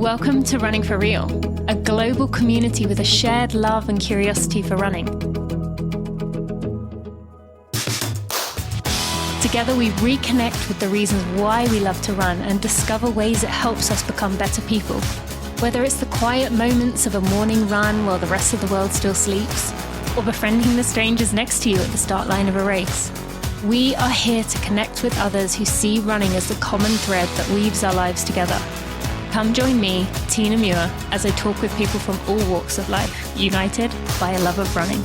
Welcome to Running for Real, a global community with a shared love and curiosity for running. Together we reconnect with the reasons why we love to run and discover ways it helps us become better people. Whether it's the quiet moments of a morning run while the rest of the world still sleeps, or befriending the strangers next to you at the start line of a race, we are here to connect with others who see running as the common thread that weaves our lives together. Come join me, Tina Muir, as I talk with people from all walks of life, united by a love of running.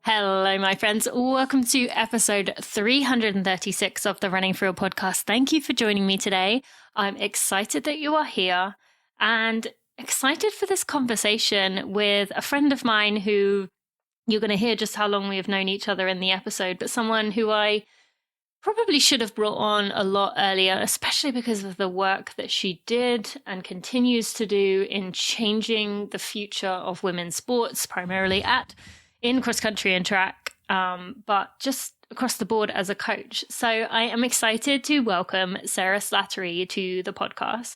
Hello, my friends. Welcome to episode 336 of the Running for Real podcast. Thank you for joining me today. I'm excited that you are here and excited for this conversation with a friend of mine who you're going to hear just how long we have known each other in the episode, but someone who I probably should have brought on a lot earlier, especially because of the work that she did and continues to do in changing the future of women's sports, primarily in cross country and track, but just across the board as a coach. So I am excited to welcome Sarah Slattery to the podcast.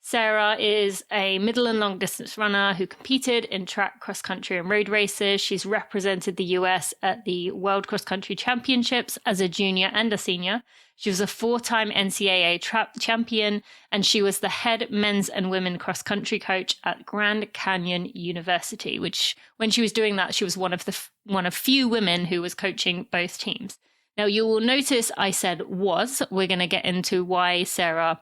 Sarah is a middle and long distance runner who competed in track, cross country and road races. She's represented the US at the World Cross Country Championships as a junior and a senior. She was a 4-time NCAA track champion, and she was the head men's and women cross country coach at Grand Canyon University, which when she was doing that, she was one of few women who was coaching both teams. Now you will notice I said was. We're going to get into why Sarah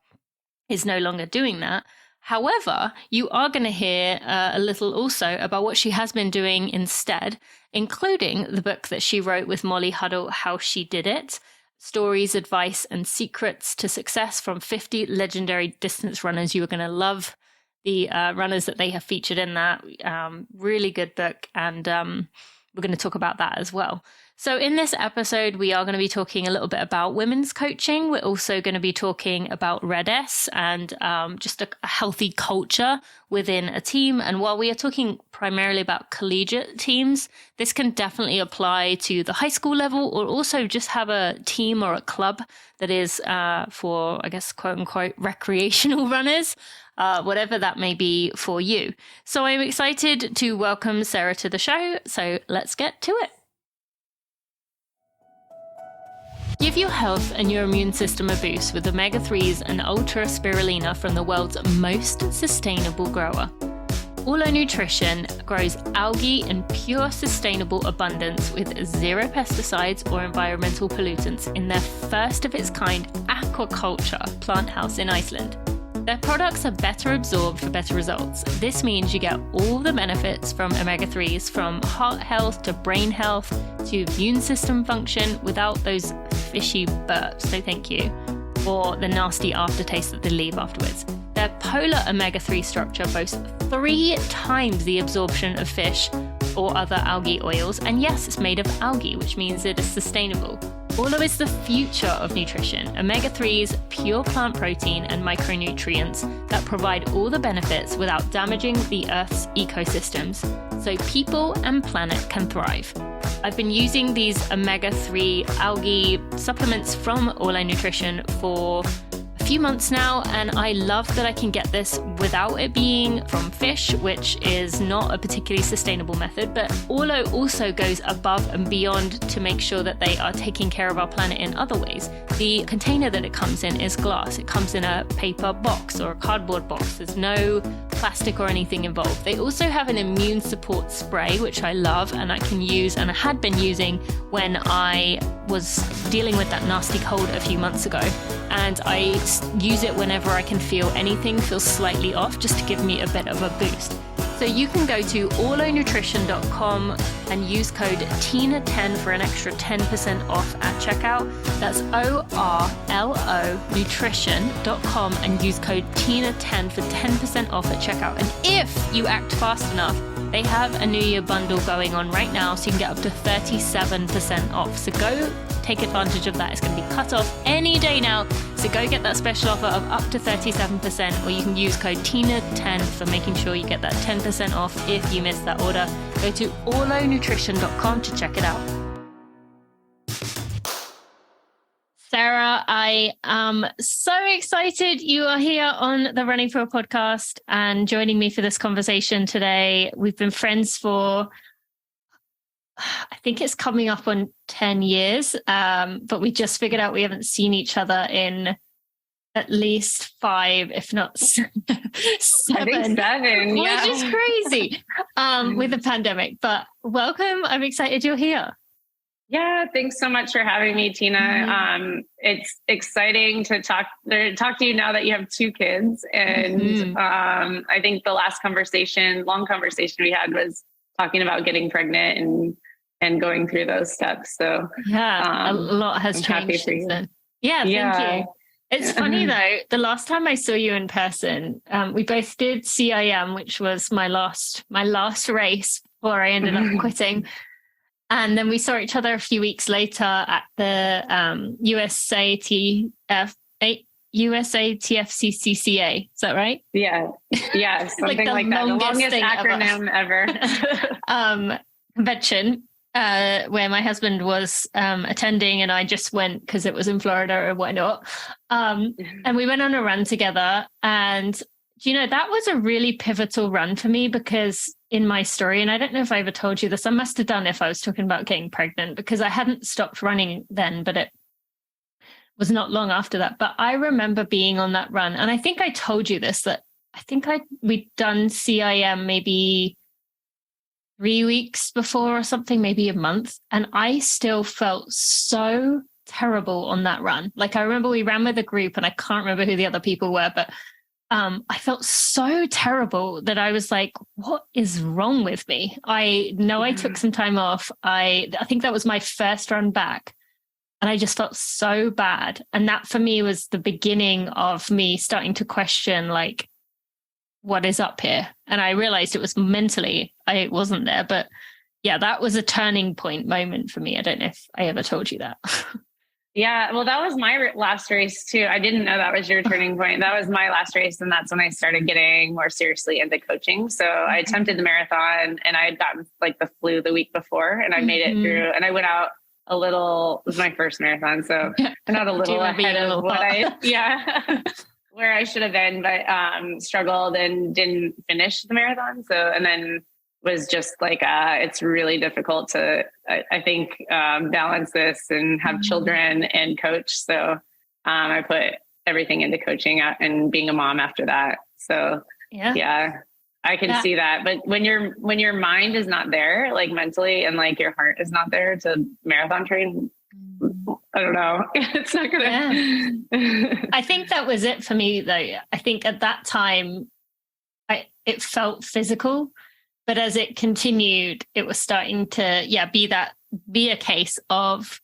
is no longer doing that. However, you are going to hear a little also about what she has been doing instead, including the book that she wrote with Molly Huddle, How She Did It, Stories, Advice, and Secrets to Success from 50 Legendary Distance Runners. You are going to love the runners that they have featured in that. Really good book, and we're going to talk about that as well. So in this episode, we are going to be talking a little bit about women's coaching. We're also going to be talking about Red-S and just a healthy culture within a team. And while we are talking primarily about collegiate teams, this can definitely apply to the high school level, or also just have a team or a club that is for, I guess, quote unquote, recreational runners. Whatever that may be for you. So I'm excited to welcome Sarah to the show. So let's get to it. Give your health and your immune system a boost with omega-3s and ultra spirulina from the world's most sustainable grower. Allo Nutrition grows algae in pure sustainable abundance with zero pesticides or environmental pollutants in their first of its kind aquaculture plant house in Iceland. Their products are better absorbed for better results. This means you get all the benefits from omega-3s, from heart health to brain health to immune system function without those fishy burps, so thank you, or the nasty aftertaste that they leave afterwards. Their polar omega-3 structure boasts 3 times the absorption of fish or other algae oils, and yes, it's made of algae, which means it is sustainable. Allo is the future of nutrition. Omega-3s, pure plant protein and micronutrients that provide all the benefits without damaging the Earth's ecosystems, so people and planet can thrive. I've been using these omega-3 algae supplements from Allo Nutrition for a few months now, and I love that I can get this without it being from fish, which is not a particularly sustainable method, but Allo also goes above and beyond to make sure that they are taking care of our planet in other ways. The container that it comes in is glass. It comes in a paper box or a cardboard box. There's no plastic or anything involved. They also have an immune support spray, which I love and I can use, and I had been using when I was dealing with that nasty cold a few months ago. And I use it whenever I can feel anything feels slightly off, just to give me a bit of a boost. So you can go to allonutrition.com and use code TINA10 for an extra 10% off at checkout. That's ORLO nutrition.com and use code TINA10 for 10% off at checkout. And if you act fast enough, they have a New Year bundle going on right now, so you can get up to 37% off. So go take advantage of that. It's going to be cut off any day now. So go get that special offer of up to 37%, or you can use code TINA10 for making sure you get that 10% off if you missed that order. Go to allonutrition.com to check it out. Sarah, I am so excited you are here on the Running for a podcast and joining me for this conversation today. We've been friends for, I think it's coming up on 10 years, but we just figured out we haven't seen each other in at least 5, if not 7. I think 7, yeah. Which is crazy with the pandemic. But welcome. I'm excited you're here. Yeah, thanks so much for having me, Tina. It's exciting to talk to you now that you have 2 kids. And I think the last long conversation we had was talking about getting pregnant and going through those steps. So yeah, a lot has changed since then. Yeah, thank you. It's funny though, the last time I saw you in person, we both did CIM, which was my last race before I ended up quitting. And then we saw each other a few weeks later at the USATFCCCA. Is that right? Yeah. Something like that. The longest acronym ever. Convention. Where my husband was attending, and I just went because it was in Florida or why not. And we went on a run together. And, that was a really pivotal run for me because in my story, and I don't know if I ever told you this, I must have done if I was talking about getting pregnant because I hadn't stopped running then, but it was not long after that. But I remember being on that run. And I think I told you this, that I think we'd done CIM maybe 3 weeks before or something, maybe a month. And I still felt so terrible on that run. Like I remember we ran with a group and I can't remember who the other people were, but I felt so terrible that I was like, what is wrong with me? I know I took some time off. I think that was my first run back. And I just felt so bad. And that for me was the beginning of me starting to question, like, what is up here? And I realized it was mentally, I wasn't there. But yeah, that was a turning point moment for me. I don't know if I ever told you that. Yeah, well, that was my last race too. I didn't know that was your turning point. That was my last race. And that's when I started getting more seriously into coaching. So I attempted the marathon and I had gotten like the flu the week before and I made it through and I went out a little, it was my first marathon. So not a little ahead of what where I should have been, but struggled and didn't finish the marathon. So, and then was just like, it's really difficult to, I think, balance this and have children and coach. So I put everything into coaching and being a mom after that. So yeah, I can see that. But when your mind is not there, like mentally, and like your heart is not there to marathon train, I don't know. It's not going to. I think that was it for me, though. I think at that time, it felt physical. But as it continued, it was starting to, be a case of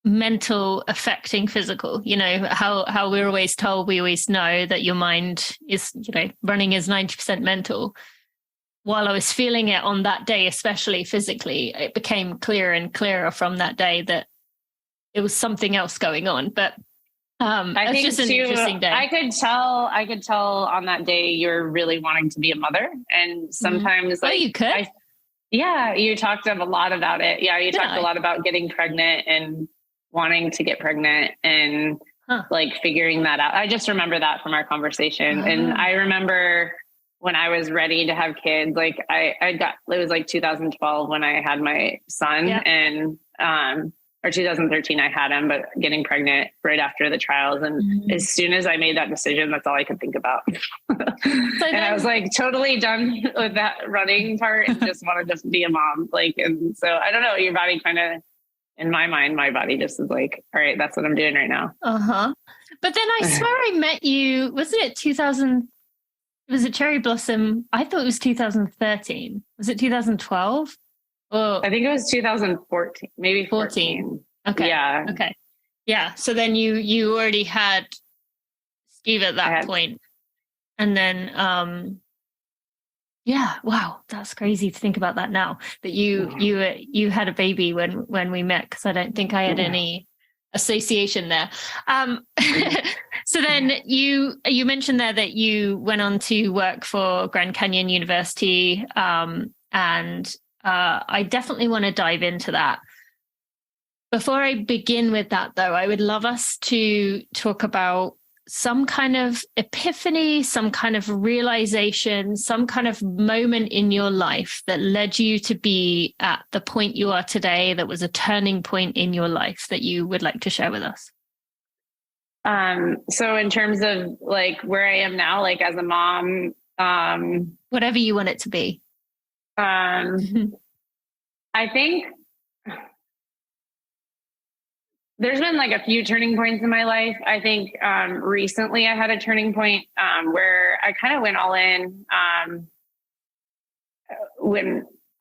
mental affecting physical. How we're always told, we always know that your mind is, running is 90% mental. While I was feeling it on that day, especially physically, it became clearer and clearer from that day that it was something else going on. But I think just an interesting day. I could tell on that day you're really wanting to be a mother. And sometimes you could. You talked a lot about it. Yeah, you talked a lot about getting pregnant and wanting to get pregnant and like figuring that out. I just remember that from our conversation. And I remember when I was ready to have kids, like it was like 2012 when I had my son and or 2013, I had him, but getting pregnant right after the trials. And as soon as I made that decision, that's all I could think about. And I was like totally done with that running part and just wanted to be a mom. And so I don't know, your body kind of, in my mind, my body just is like, all right, that's what I'm doing right now. But then I swear I met you, wasn't it 2000? Was it Cherry Blossom? I thought it was 2013. Was it 2012? Oh, I think it was 2014, maybe 14. Okay. Yeah. Okay. Yeah. So then you already had Steve at that point. And then, wow, that's crazy to think about that now, that you had a baby when we met, because I don't think I had any association there. So then you mentioned there that you went on to work for Grand Canyon University, and I definitely want to dive into that. Before I begin with that, though, I would love us to talk about some kind of epiphany, some kind of realization, some kind of moment in your life that led you to be at the point you are today, that was a turning point in your life that you would like to share with us. So in terms of like where I am now, like as a mom, whatever you want it to be. I think there's been like a few turning points in my life. I think recently I had a turning point where I kind of went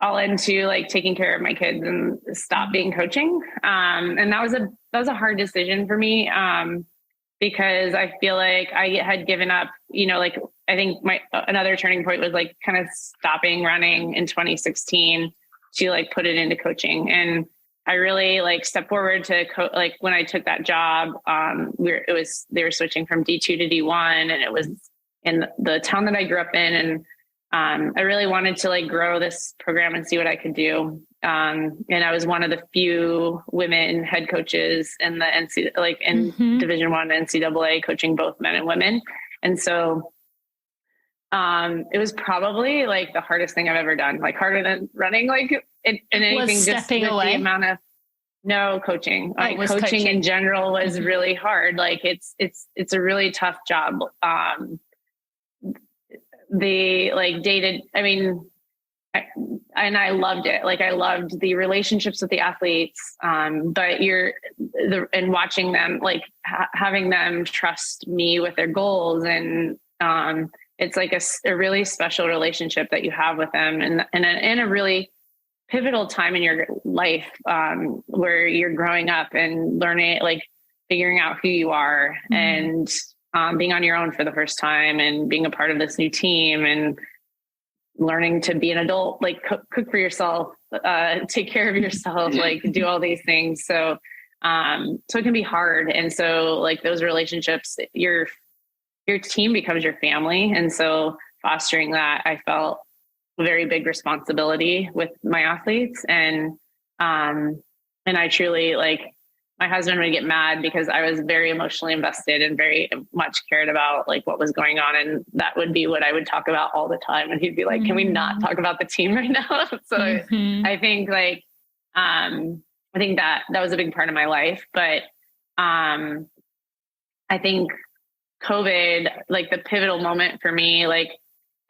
all into like taking care of my kids and stop being coaching. And that was a hard decision for me because I feel like I had given up, like I think another turning point was like kind of stopping running in 2016 to like put it into coaching. And I really like stepped forward to like when I took that job, they were switching from D2 to D1, and it was in the town that I grew up in. And I really wanted to like grow this program and see what I could do. And I was one of the few women head coaches in the Division I NCAA, coaching both men and women. And so it was probably like the hardest thing I've ever done, like harder than running, like and anything, just with away. The amount of coaching, like coaching in general was really hard. Like it's a really tough job. The like dated, and I loved it. Like I loved the relationships with the athletes. But and watching them, like having them trust me with their goals. And, it's like a really special relationship that you have with them, and in a really pivotal time in your life, where you're growing up and learning, like figuring out who you are, and being on your own for the first time, and being a part of this new team, and learning to be an adult, like cook for yourself, take care of yourself, like do all these things. So it can be hard. And so like those relationships, your team becomes your family. And so fostering that, I felt a very big responsibility with my athletes. And I truly, like, my husband would get mad because I was very emotionally invested and very much cared about like what was going on. And that would be what I would talk about all the time. And he'd be like, can we not talk about the team right now? So I think like, I think that was a big part of my life, but I think COVID, like the pivotal moment for me, like,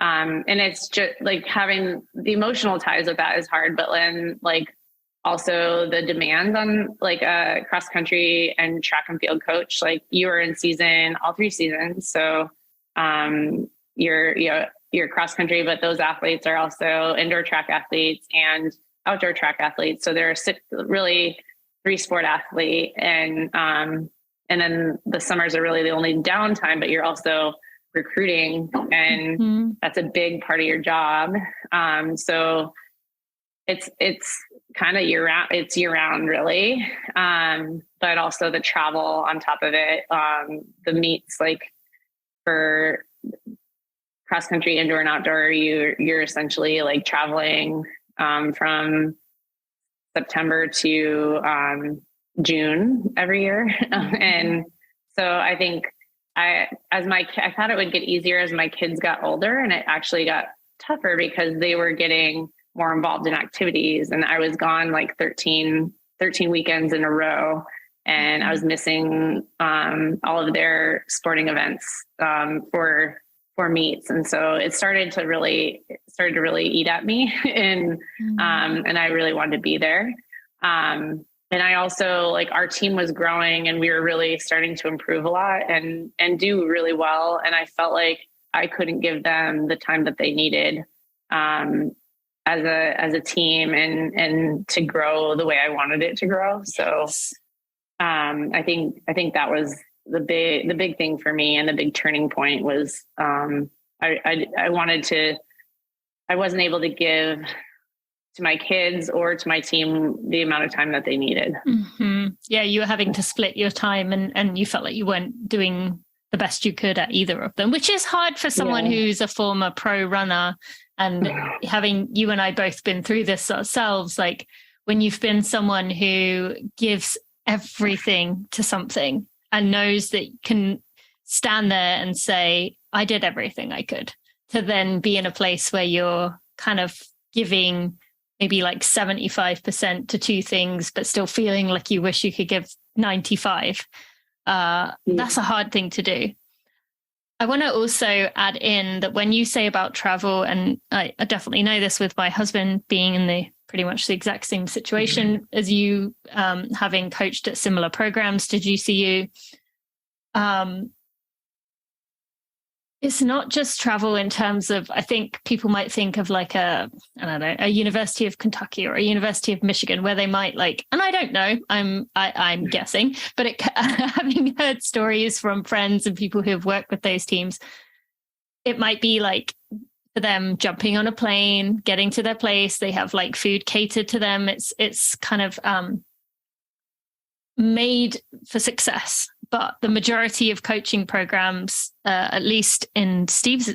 and it's just like having the emotional ties with that is hard, but then like also the demands on like a cross country and track and field coach, like you were in season, all 3 seasons. So, you're cross country, but those athletes are also indoor track athletes and outdoor track athletes. So they're really 3-sport athlete. And then the summers are really the only downtime, but you're also recruiting, and that's a big part of your job. So it's kind of year round really. But also the travel on top of it, the meets, like for cross country, indoor and outdoor, you're essentially like traveling, from September to, June every year. And so I think I thought it would get easier as my kids got older, and it actually got tougher because they were getting more involved in activities, and I was gone like 13 weekends in a row, and I was missing all of their sporting events for meets. And so it started to really eat at me, and I really wanted to be there. And I also, like, our team was growing and we were really starting to improve a lot and do really well. And I felt like I couldn't give them the time that they needed as a team and to grow the way I wanted it to grow. So I think that was the big thing for me, and the big turning point was I wasn't able to give to my kids or to my team the amount of time that they needed. Yeah, you were having to split your time, and you felt like you weren't doing the best you could at either of them, which is hard for someone who's a former pro runner. And having you and I both been through this ourselves, like when you've been someone who gives everything to something and knows that you can stand there and say, I did everything I could, to then be in a place where you're kind of giving maybe like 75% to two things, but still feeling like you wish you could give 95. That's a hard thing to do. I want to also add in that when you say about travel, and I definitely know this with my husband being in the pretty much the exact same situation as you, having coached at similar programs to GCU, it's not just travel in terms of, I think people might think of like a University of Kentucky or a University of Michigan, where they might like, and I don't know, I'm guessing, but having heard stories from friends and people who have worked with those teams, it might be like for them jumping on a plane, getting to their place, they have like food catered to them. It's kind of made for success. But the majority of coaching programs, at least in Steve's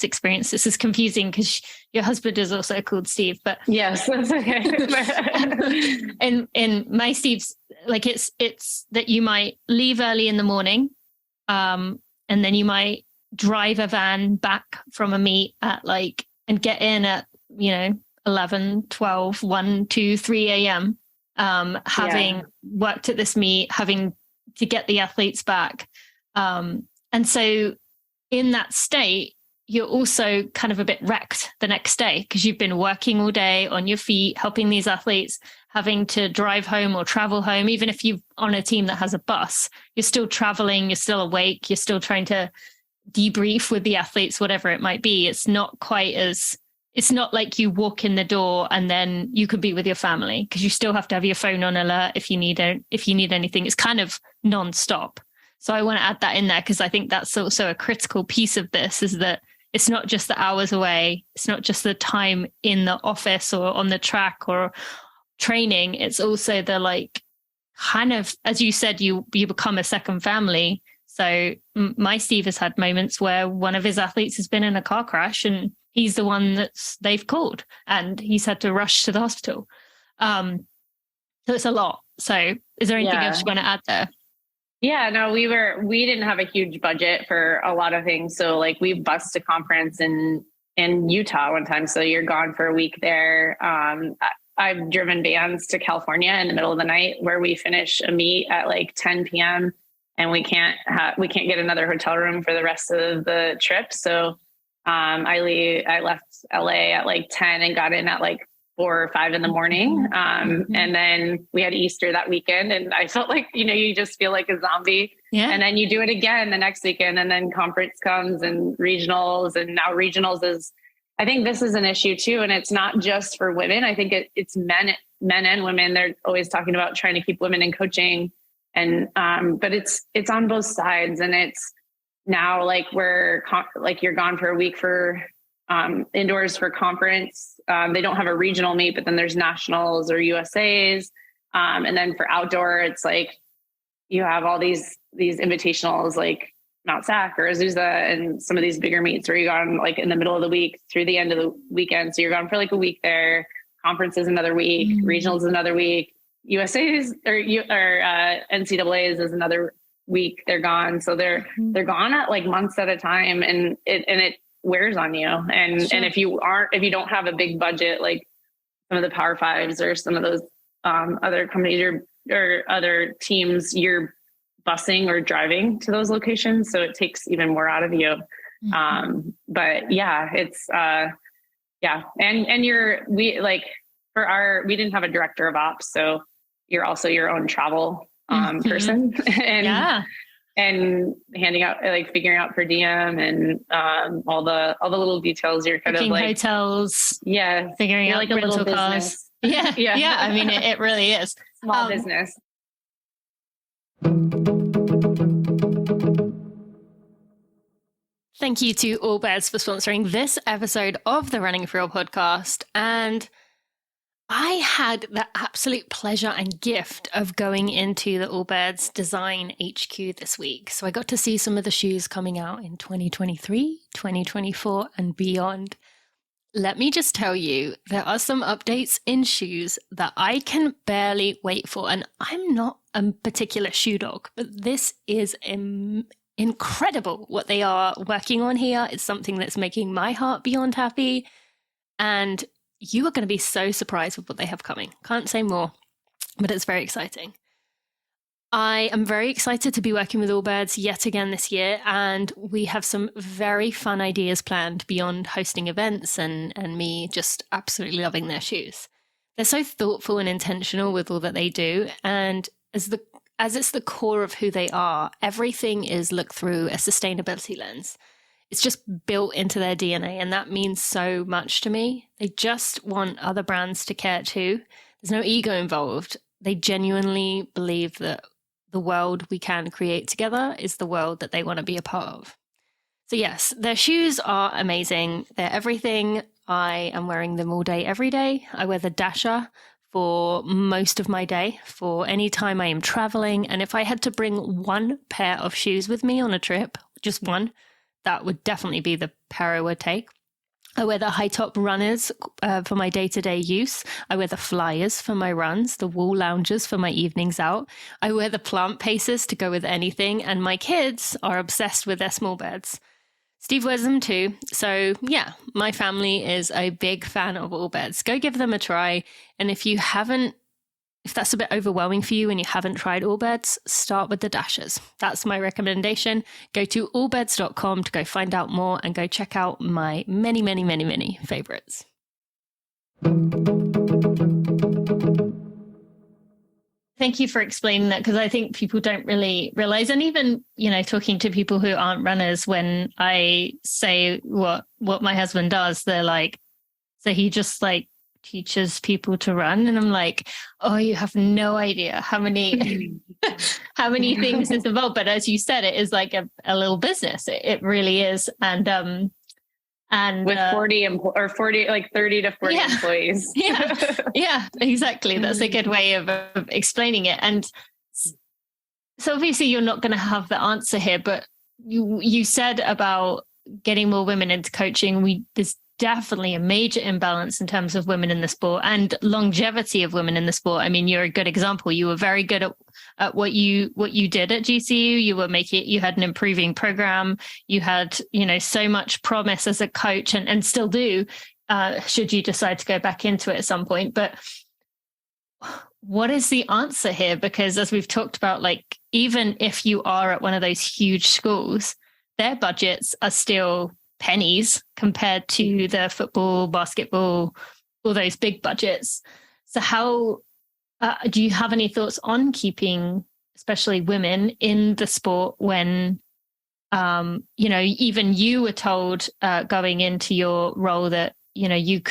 experience, this is confusing because your husband is also called Steve. But yes, that's okay. in my Steve's, like it's that you might leave early in the morning, and then you might drive a van back from a meet at like and get in at 11, 12, 1, 2, 3 a.m. Having worked at this meet, having to get the athletes back. And so in that state, you're also kind of a bit wrecked the next day because you've been working all day on your feet, helping these athletes, having to drive home or travel home. Even if you're on a team that has a bus, you're still traveling, you're still awake, you're still trying to debrief with the athletes, whatever it might be. It's not like you walk in the door and then you could be with your family, because you still have to have your phone on alert if you need anything. It's kind of nonstop. So I want to add that in there because I think that's also a critical piece of this, is that it's not just the hours away. It's not just the time in the office or on the track or training. It's also the like kind of, as you said, you become a second family. So my Steve has had moments where one of his athletes has been in a car crash and he's the one they've called and he's had to rush to the hospital. So it's a lot. So is there anything else you want to add there? Yeah, no, we didn't have a huge budget for a lot of things. So like we bused a conference in Utah one time. So you're gone for a week there. I've driven vans to California in the middle of the night where we finish a meet at like 10 PM and we can't get another hotel room for the rest of the trip. So I left LA at like 10 and got in at like 4 or 5 in the morning. And then we had Easter that weekend and I felt like, you just feel like a zombie. Yeah. And then you do it again the next weekend and then conference comes and regionals. And now regionals I think this is an issue too. And it's not just for women. I think it's men and women. They're always talking about trying to keep women in coaching but it's on both sides. And it's now like you're gone for a week for indoors for conference. They don't have a regional meet, but then there's nationals or USAs. And then for outdoor, it's like you have all these invitationals like Mount Sac or Azusa and some of these bigger meets where you're gone like in the middle of the week through the end of the weekend. So you're gone for like a week there. Conference is another week. Regionals is another week. USAs or NCAAs is another week. They're gone. So they're gone at like months at a time, and it wears on you. And sure. And if you don't have a big budget, like some of the Power Fives or some of those other companies or other teams, you're busing or driving to those locations. So it takes even more out of you. But yeah, it's and we didn't have a director of ops. So you're also your own travel person and handing out, like figuring out per diem and all the little details. You're kind of like hotels. Yeah. Figuring out like a rental little cars. business. Yeah. Yeah. I mean, it really is. Small business. Thank you to Allbirds for sponsoring this episode of the Running for Real podcast. And I had the absolute pleasure and gift of going into the Allbirds Design HQ this week. So I got to see some of the shoes coming out in 2023, 2024 and beyond. Let me just tell you, there are some updates in shoes that I can barely wait for. And I'm not a particular shoe dog, but this is incredible what they are working on here. It's something that's making my heart beyond happy. And you are going to be so surprised with what they have coming. Can't say more, but it's very exciting. I am very excited to be working with Allbirds yet again this year, and we have some very fun ideas planned beyond hosting events and me just absolutely loving their shoes. They're so thoughtful and intentional with all that they do, and as it's the core of who they are, everything is looked through a sustainability lens. It's just built into their DNA, and that means so much to me. They just want other brands to care too. There's no ego involved. They genuinely believe that the world we can create together is the world that they want to be a part of. So yes, their shoes are amazing. They're everything. I am wearing them all day, every day. I wear the Dasher for most of my day, for any time I am traveling. And if I had to bring one pair of shoes with me on a trip, just one, that would definitely be the pair I would take. I wear the high top runners for my day-to-day use. I wear the flyers for my runs, the wall loungers for my evenings out. I wear the plant pacers to go with anything. And my kids are obsessed with their small beds. Steve wears them too. So yeah, my family is a big fan of Allbirds. Go give them a try. And if that's a bit overwhelming for you and you haven't tried Allbirds, start with the Dashers. That's my recommendation. Go to allbirds.com to go find out more and go check out my many, many, many, many favorites. Thank you for explaining that, because I think people don't really realize, and even, talking to people who aren't runners, when I say what my husband does, they're like, so he just teaches people to run, and I'm like, oh, you have no idea how many things is involved. But as you said, it is like a little business. It really is. And with 30 to 40 employees. yeah, exactly. That's a good way of explaining it. And so obviously you're not going to have the answer here, but you said about getting more women into coaching. There's definitely a major imbalance in terms of women in the sport and longevity of women in the sport. I mean, you're a good example. You were very good at what you did at GCU. You had an improving program. You had, so much promise as a coach and still do, should you decide to go back into it at some point. But what is the answer here? Because as we've talked about, even if you are at one of those huge schools, their budgets are still pennies compared to the football, basketball, all those big budgets. So how do you have any thoughts on keeping especially women in the sport when, even you were told going into your role that, it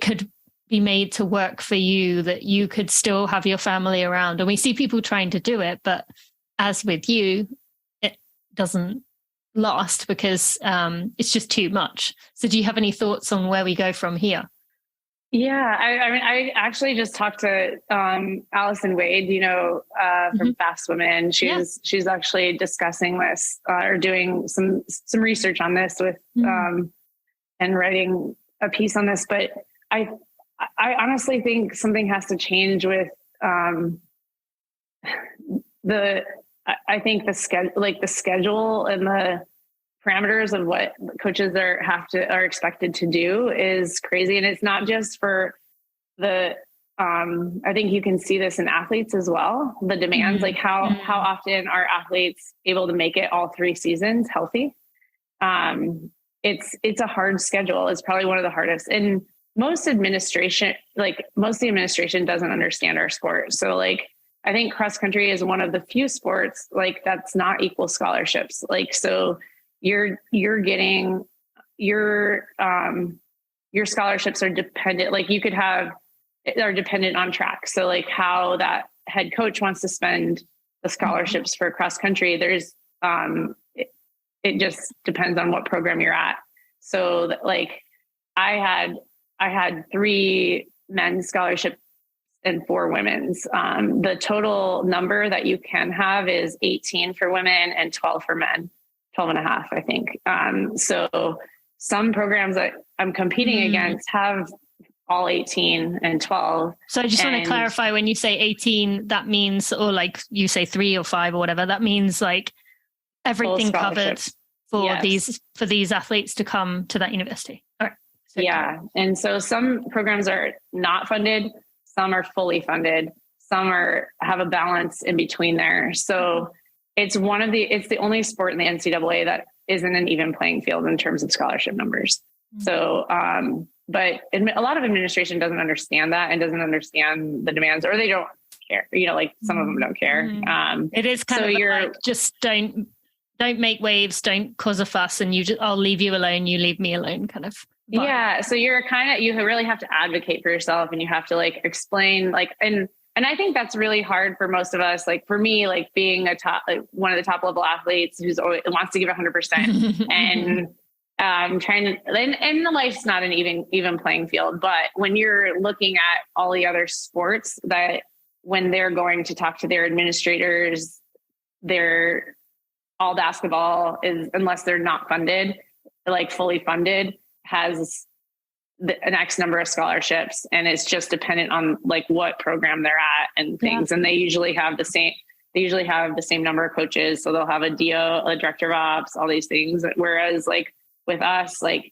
could be made to work for you, that you could still have your family around. And we see people trying to do it, but as with you, it doesn't last because it's just too much. So do you have any thoughts on where we go from here? Yeah, I actually just talked to Allison Wade, from Fast Women. She's actually discussing this or doing some research on this with and writing a piece on this. But I honestly think something has to change with I think the schedule and the parameters of what coaches are expected to do is crazy. And it's not just for I think you can see this in athletes as well. The demands, how often are athletes able to make it all 3 seasons healthy? It's a hard schedule. It's probably one of the hardest. And most of the administration doesn't understand our sport. So I think cross country is one of the few sports that's not equal scholarships. So you're getting your scholarships are dependent. Are dependent on track. So how that head coach wants to spend the scholarships for cross country, there's it just depends on what program you're at. So I had 3 men's scholarships and 4 women's. The total number that you can have is 18 for women and 12 for men, 12 and a half, I think. So some programs that I'm competing against have all 18 and 12. So I just want to clarify, when you say 18, that means, or like you say 3 or 5 or whatever, that means like everything covered for these athletes to come to that university. All right. So and so some programs are not funded, some are fully funded, some have a balance in between there. So it's the only sport in the NCAA that isn't an even playing field in terms of scholarship numbers. So, but a lot of administration doesn't understand that and doesn't understand the demands, or they don't care. Like some of them don't care. It is kind of like, just don't make waves, don't cause a fuss, and I'll leave you alone, you leave me alone kind of vibe. Yeah. So you really have to advocate for yourself, and you have to like explain, like, and I think that's really hard for most of us. Like for me, like being one of the top level athletes who's always wants to give 100% and trying to, and the life's not an even playing field. But when you're looking at all the other sports, that when they're going to talk to their administrators, all basketball is, unless they're not funded, like fully funded, has an X number of scholarships, and it's just dependent on like what program they're at and things. And they usually have the same number of coaches. So they'll have a DO, a director of ops, all these things. Whereas like with us, like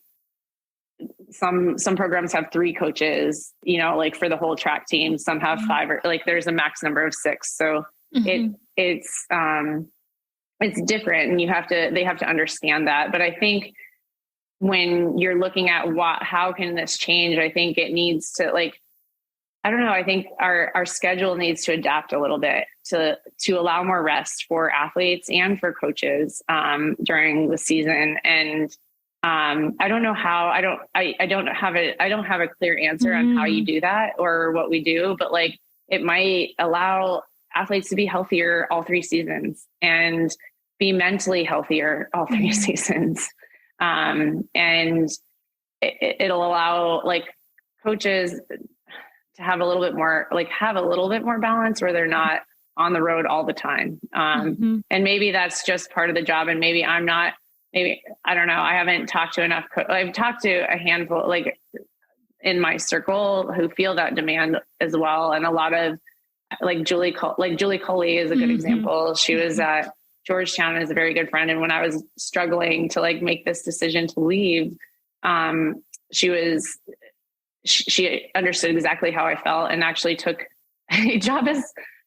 some programs have 3 coaches, like for the whole track team, some have 5, or like there's a max number of 6. So it's different, and they have to understand that. But I think when you're looking at how can this change, I think it needs to, like, I don't know. I think our schedule needs to adapt a little bit to allow more rest for athletes and for coaches during the season. And I don't know how. I don't have a clear answer on how you do that or what we do, but like it might allow athletes to be healthier all 3 seasons and be mentally healthier all 3 seasons. And it'll allow like coaches to have a little bit more balance, where they're not on the road all the time. And maybe that's just part of the job. And maybe I don't know. I haven't talked to enough. I've talked to a handful, like in my circle, who feel that demand as well. And a lot of Julie Coley is a good example. She was at Georgetown, is a very good friend. And when I was struggling to like make this decision to leave, she understood exactly how I felt, and actually took a job as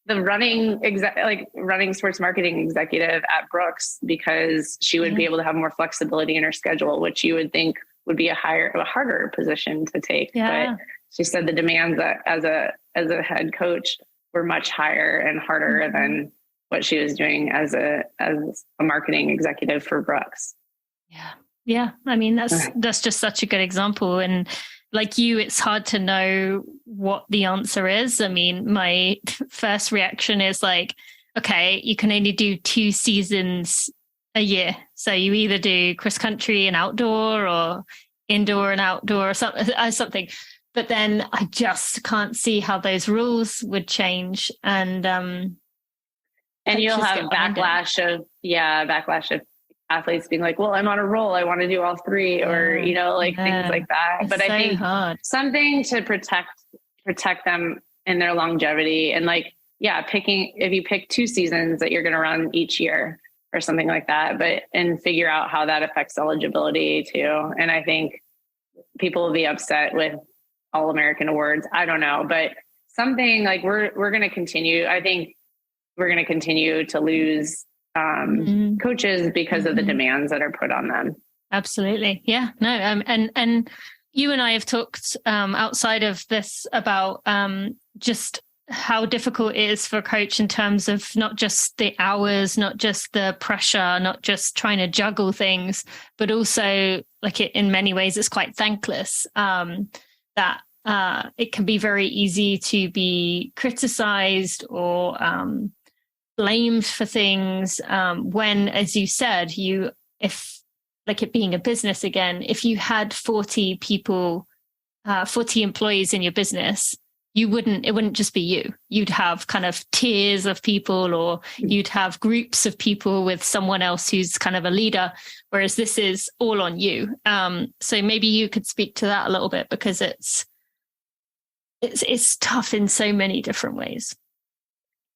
the running sports marketing executive at Brooks, because she would be able to have more flexibility in her schedule, which you would think would be a harder position to take. Yeah. But she said the demands as a head coach were much higher and harder than what she was doing as a marketing executive for Brooks. Yeah. Yeah. I mean, that's just such a good example. And like you, it's hard to know what the answer is. I mean, my first reaction is like, okay, you can only do 2 seasons a year. So you either do cross country and outdoor, or indoor and outdoor, or something. But then I just can't see how those rules would change. And you'll have backlash of athletes being like, well, I'm on a roll, I want to do all 3, or, things like that. But I think something to protect them in their longevity, and like, if you pick 2 seasons that you're going to run each year or something like that, and figure out how that affects eligibility too. And I think people will be upset with All-American awards. I don't know, but something like we're going to continue. I think we're going to continue to lose coaches because of the demands that are put on them. Absolutely. Yeah, no. And you and I have talked outside of this about just how difficult it is for a coach in terms of not just the hours, not just the pressure, not just trying to juggle things, but also like in many ways, it's quite thankless that it can be very easy to be criticized or blamed for things when, as you said, if like it being a business again, if you had 40 people, 40 employees in your business, it wouldn't just be you. You'd have kind of tiers of people, or you'd have groups of people with someone else who's kind of a leader, whereas this is all on you. So maybe you could speak to that a little bit, because it's tough in so many different ways.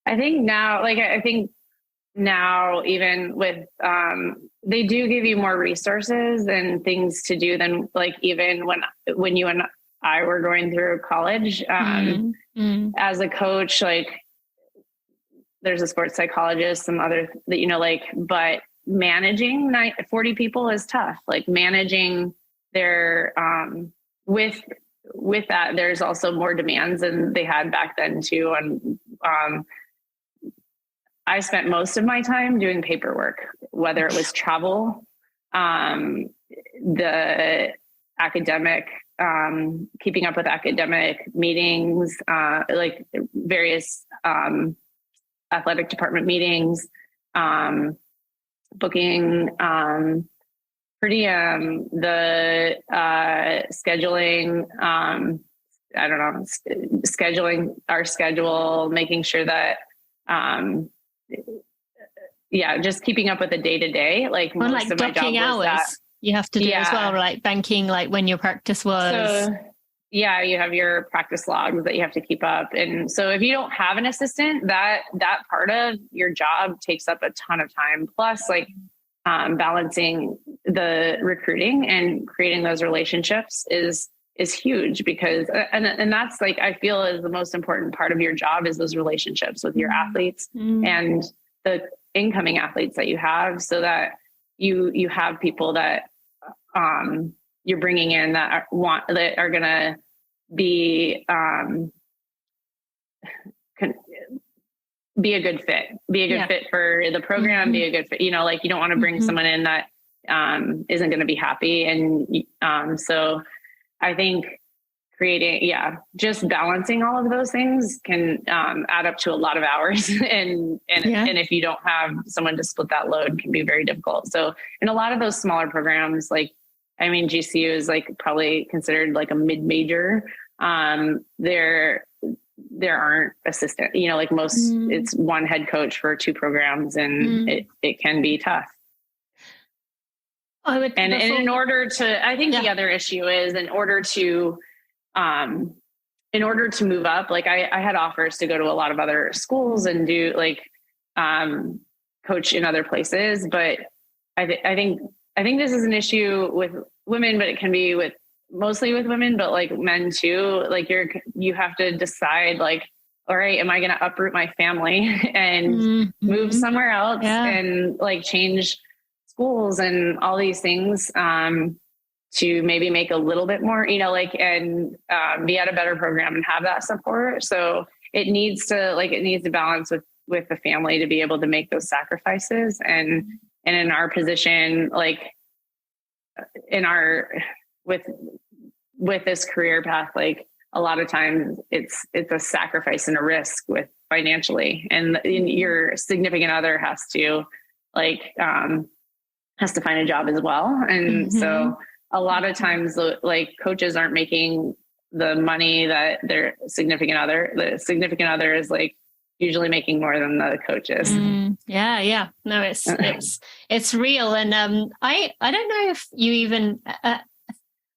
I think now, even with, they do give you more resources and things to do than like, even when you and I were going through college, as a coach, like there's a sports psychologist, some other that, but managing 40 people is tough. Like managing their, with that, there's also more demands than they had back then too. And, I spent most of my time doing paperwork, whether it was travel, the academic, keeping up with academic meetings, like various athletic department meetings, booking, the scheduling, scheduling our schedule, making sure that, just keeping up with the day to day. Like most of my job was that. You have to do as well, like banking, like when your practice was. So, you have your practice logs that you have to keep up. And so if you don't have an assistant, that part of your job takes up a ton of time. Plus, like balancing the recruiting and creating those relationships is huge, because and that's like, I feel is the most important part of your job, is those relationships with your athletes and the incoming athletes that you have, so that you have people that you're bringing in that are going to be be a good fit, fit for the program, be a good fit, you don't want to bring someone in that isn't going to be happy. And so I think creating, just balancing all of those things can add up to a lot of hours. and if you don't have someone to split that load, can be very difficult. So in a lot of those smaller programs, GCU is like probably considered like a mid-major. There aren't assistant, it's one head coach for 2 programs, and it can be tough. In order to, I think the other issue is in order to move up, like I had offers to go to a lot of other schools and do coach in other places, but I think this is an issue with women, but it can be mostly with women, but like men too. Like you have to decide, like, all right, am I going to uproot my family and move somewhere else and like change schools and all these things to maybe make a little bit more, and be at a better program and have that support. So it needs to balance with the family to be able to make those sacrifices. And in our position, like with this career path, like a lot of times it's a sacrifice and a risk with financially, and your significant other has to find a job as well. And so a lot of times like coaches aren't making the money that their significant other is like usually making more than the coaches. Yeah. No, it's real. And I don't know if you even, I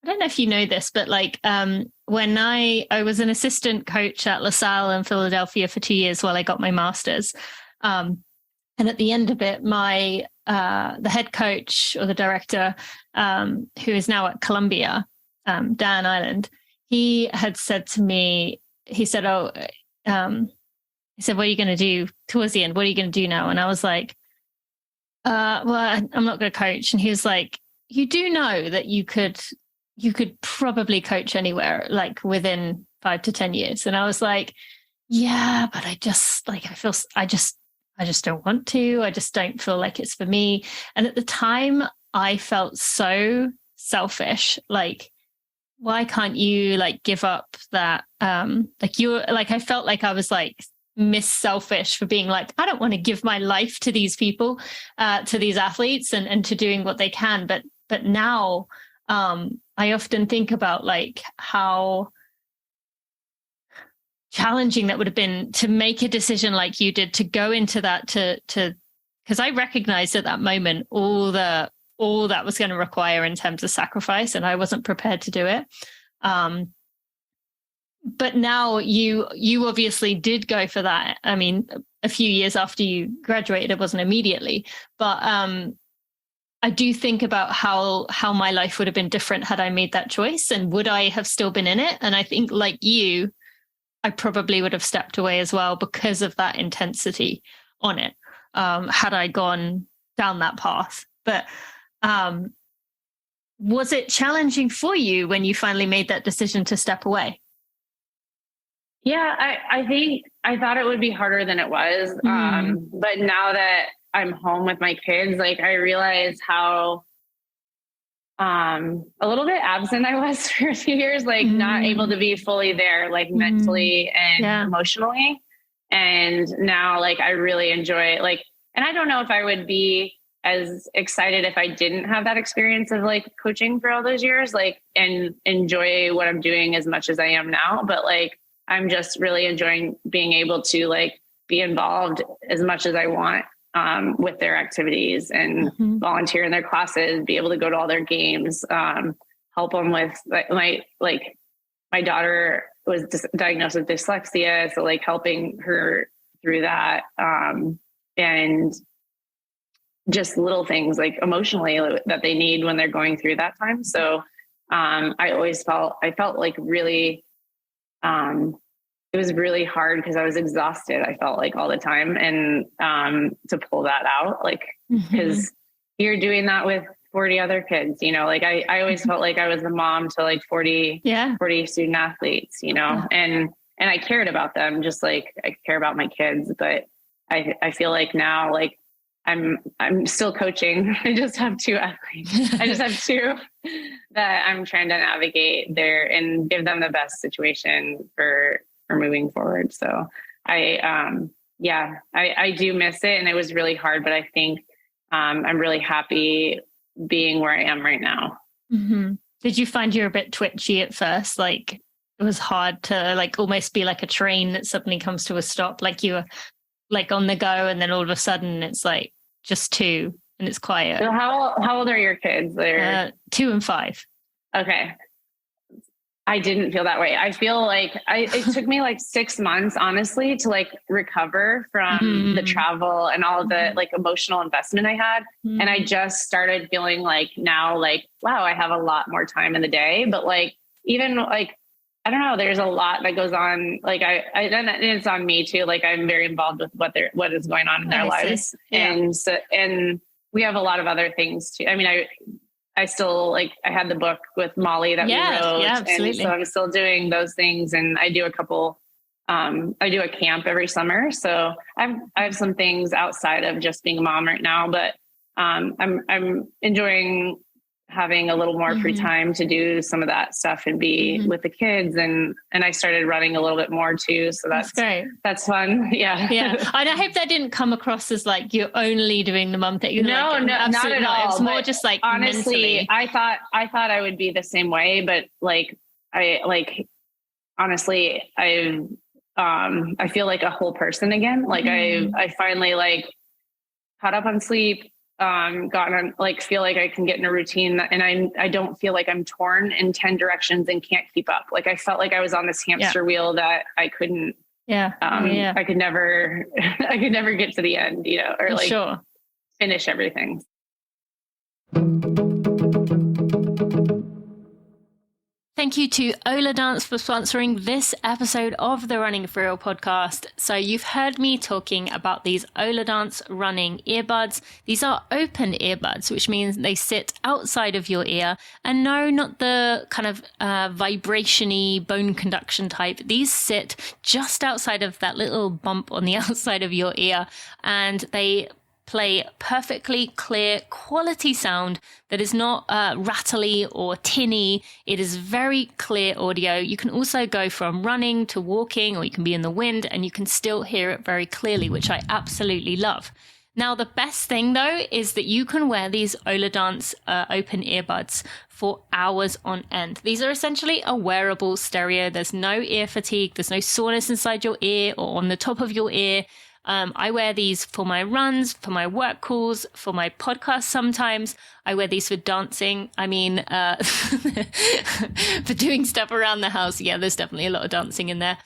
don't know if you know this, but like when I was an assistant coach at LaSalle in Philadelphia for 2 years while I got my master's. And at the end of it, the head coach or the director, who is now at Columbia, Dan Island, he had said to me, he said, what are you going to do towards the end? What are you going to do now? And I was like, well, I'm not going to coach. And he was like, you do know that you could probably coach anywhere, like within 5 to 10 years. And I was like, yeah, but I just don't want to. I just don't feel like it's for me. And at the time I felt so selfish. Like, why can't you like give up that? I felt like I was like Miss Selfish for being like, I don't want to give my life to these people, to these athletes and to doing what they can. But now I often think about like how challenging that would have been to make a decision like you did, to go into that, to because I recognized at that moment all that was going to require in terms of sacrifice, and I wasn't prepared to do it. But now you obviously did go for that. I mean, a few years after you graduated, it wasn't immediately, but I do think about how my life would have been different had I made that choice, and would I have still been in it? And I think, like you, I probably would have stepped away as well because of that intensity on it, had I gone down that path. But was it challenging for you when you finally made that decision to step away? Yeah, I think I thought it would be harder than it was. But now that I'm home with my kids, like, I realize how a little bit absent I was for a few years, like not able to be fully there, like mentally and emotionally. And now, like, I really enjoy it. Like, and I don't know if I would be as excited if I didn't have that experience of like coaching for all those years, like, and enjoy what I'm doing as much as I am now. But like, I'm just really enjoying being able to like be involved as much as I want with their activities and volunteer in their classes, be able to go to all their games, help them with my daughter was diagnosed with dyslexia. So like helping her through that, and just little things like emotionally that they need when they're going through that time. So I felt like really, it was really hard because I was exhausted. I felt like all the time. And to pull that out, like, because you're doing that with 40 other kids, you know, like I always felt like I was the mom to like 40 student athletes, you know, and I cared about them just like I care about my kids. But I feel like now, like, I'm still coaching. I just have 2 athletes. I just have 2 that I'm trying to navigate there and give them the best situation for moving forward. So I do miss it, and it was really hard, but I think I'm really happy being where I am right now. Did you find you're a bit twitchy at first? Like, it was hard to like almost be like a train that suddenly comes to a stop, like you were like on the go, and then all of a sudden it's like just 2 and it's quiet. So how old are your kids? They're 2 and 5. Okay. I didn't feel that way. I feel like it took me like 6 months, honestly, to like recover from the travel and all of the like emotional investment I had. And I just started feeling like now, like, wow, I have a lot more time in the day. But like, even like, I don't know, there's a lot that goes on. Like and it's on me too. Like, I'm very involved with what is going on in their lives. Yeah. And we have a lot of other things too. I mean, I still like, I had the book with Molly that we wrote. Yeah, absolutely. And so I'm still doing those things. And I do I do a camp every summer. So I have some things outside of just being a mom right now, but I'm enjoying having a little more free time to do some of that stuff and be with the kids. And I started running a little bit more too. So that's great. That's fun. Yeah. Yeah. And I hope that didn't come across as like you're only doing the mom thing. No, like, no, not at all. It's more just like, honestly, mentally. I thought I would be the same way, but like, honestly, I feel like a whole person again. Like I finally like caught up on sleep, gotten on, like, feel like I can get in a routine, and I don't feel like I'm torn in 10 directions and can't keep up. Like, I felt like I was on this hamster wheel that I couldn't, I could never get to the end, you know, or like finish everything. Thank you to Ola Dance for sponsoring this episode of the Running for Real podcast. So you've heard me talking about these Ola Dance running earbuds. These are open earbuds, which means they sit outside of your ear. And no, not the kind of vibration-y bone conduction type. These sit just outside of that little bump on the outside of your ear, and they play perfectly clear quality sound that is not rattly or tinny. It is very clear audio. You can also go from running to walking, or you can be in the wind and you can still hear it very clearly, which I absolutely love. Now, the best thing though is that you can wear these Ola Dance open earbuds for hours on end. These are essentially a wearable stereo. There's no ear fatigue. There's no soreness inside your ear or on the top of your ear. I wear these for my runs, for my work calls, for my podcast sometimes. I wear these for dancing. I mean, for doing stuff around the house. Yeah, there's definitely a lot of dancing in there.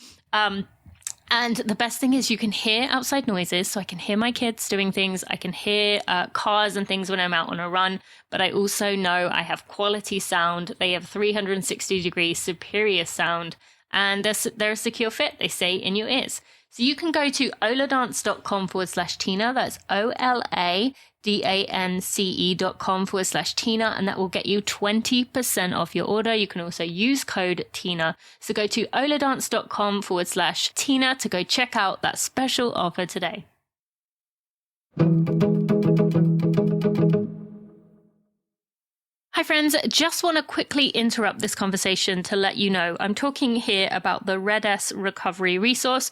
And the best thing is you can hear outside noises. So I can hear my kids doing things. I can hear cars and things when I'm out on a run. But I also know I have quality sound. They have 360-degree superior sound. And they're a secure fit, they say, in your ears. So you can go to oladance.com/Tina. That's OLADANCE.com/Tina. And that will get you 20% off your order. You can also use code Tina. So go to oladance.com/Tina to go check out that special offer today. Hi friends, just want to quickly interrupt this conversation to let you know I'm talking here about the Red-S recovery resource.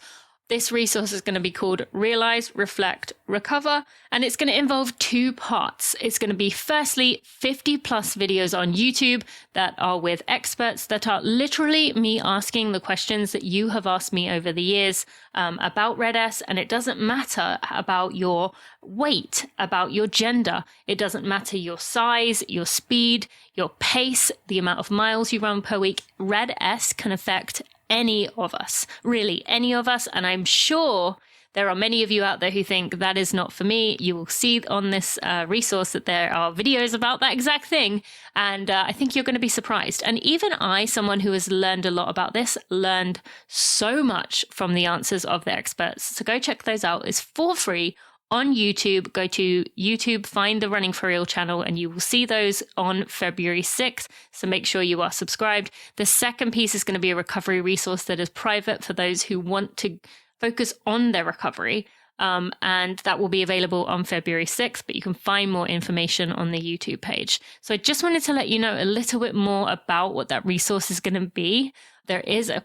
This resource is going to be called Realize, Reflect, Recover, and it's going to involve 2 parts. It's going to be firstly 50 plus videos on YouTube that are with experts that are literally me asking the questions that you have asked me over the years about Red-S, and it doesn't matter about your weight, about your gender. It doesn't matter your size, your speed, your pace, the amount of miles you run per week. Red-S can affect any of us, really any of us. And I'm sure there are many of you out there who think that is not for me. You will see on this resource that there are videos about that exact thing. And I think you're going to be surprised. And even I, someone who has learned a lot about this, learned so much from the answers of the experts. So go check those out. It's for free on YouTube. Go to YouTube, find the Running for Real channel, and you will see those on February 6th. So make sure you are subscribed. The second piece is going to be a recovery resource that is private for those who want to focus on their recovery. And that will be available on February 6th, but you can find more information on the YouTube page. So I just wanted to let you know a little bit more about what that resource is going to be. There is a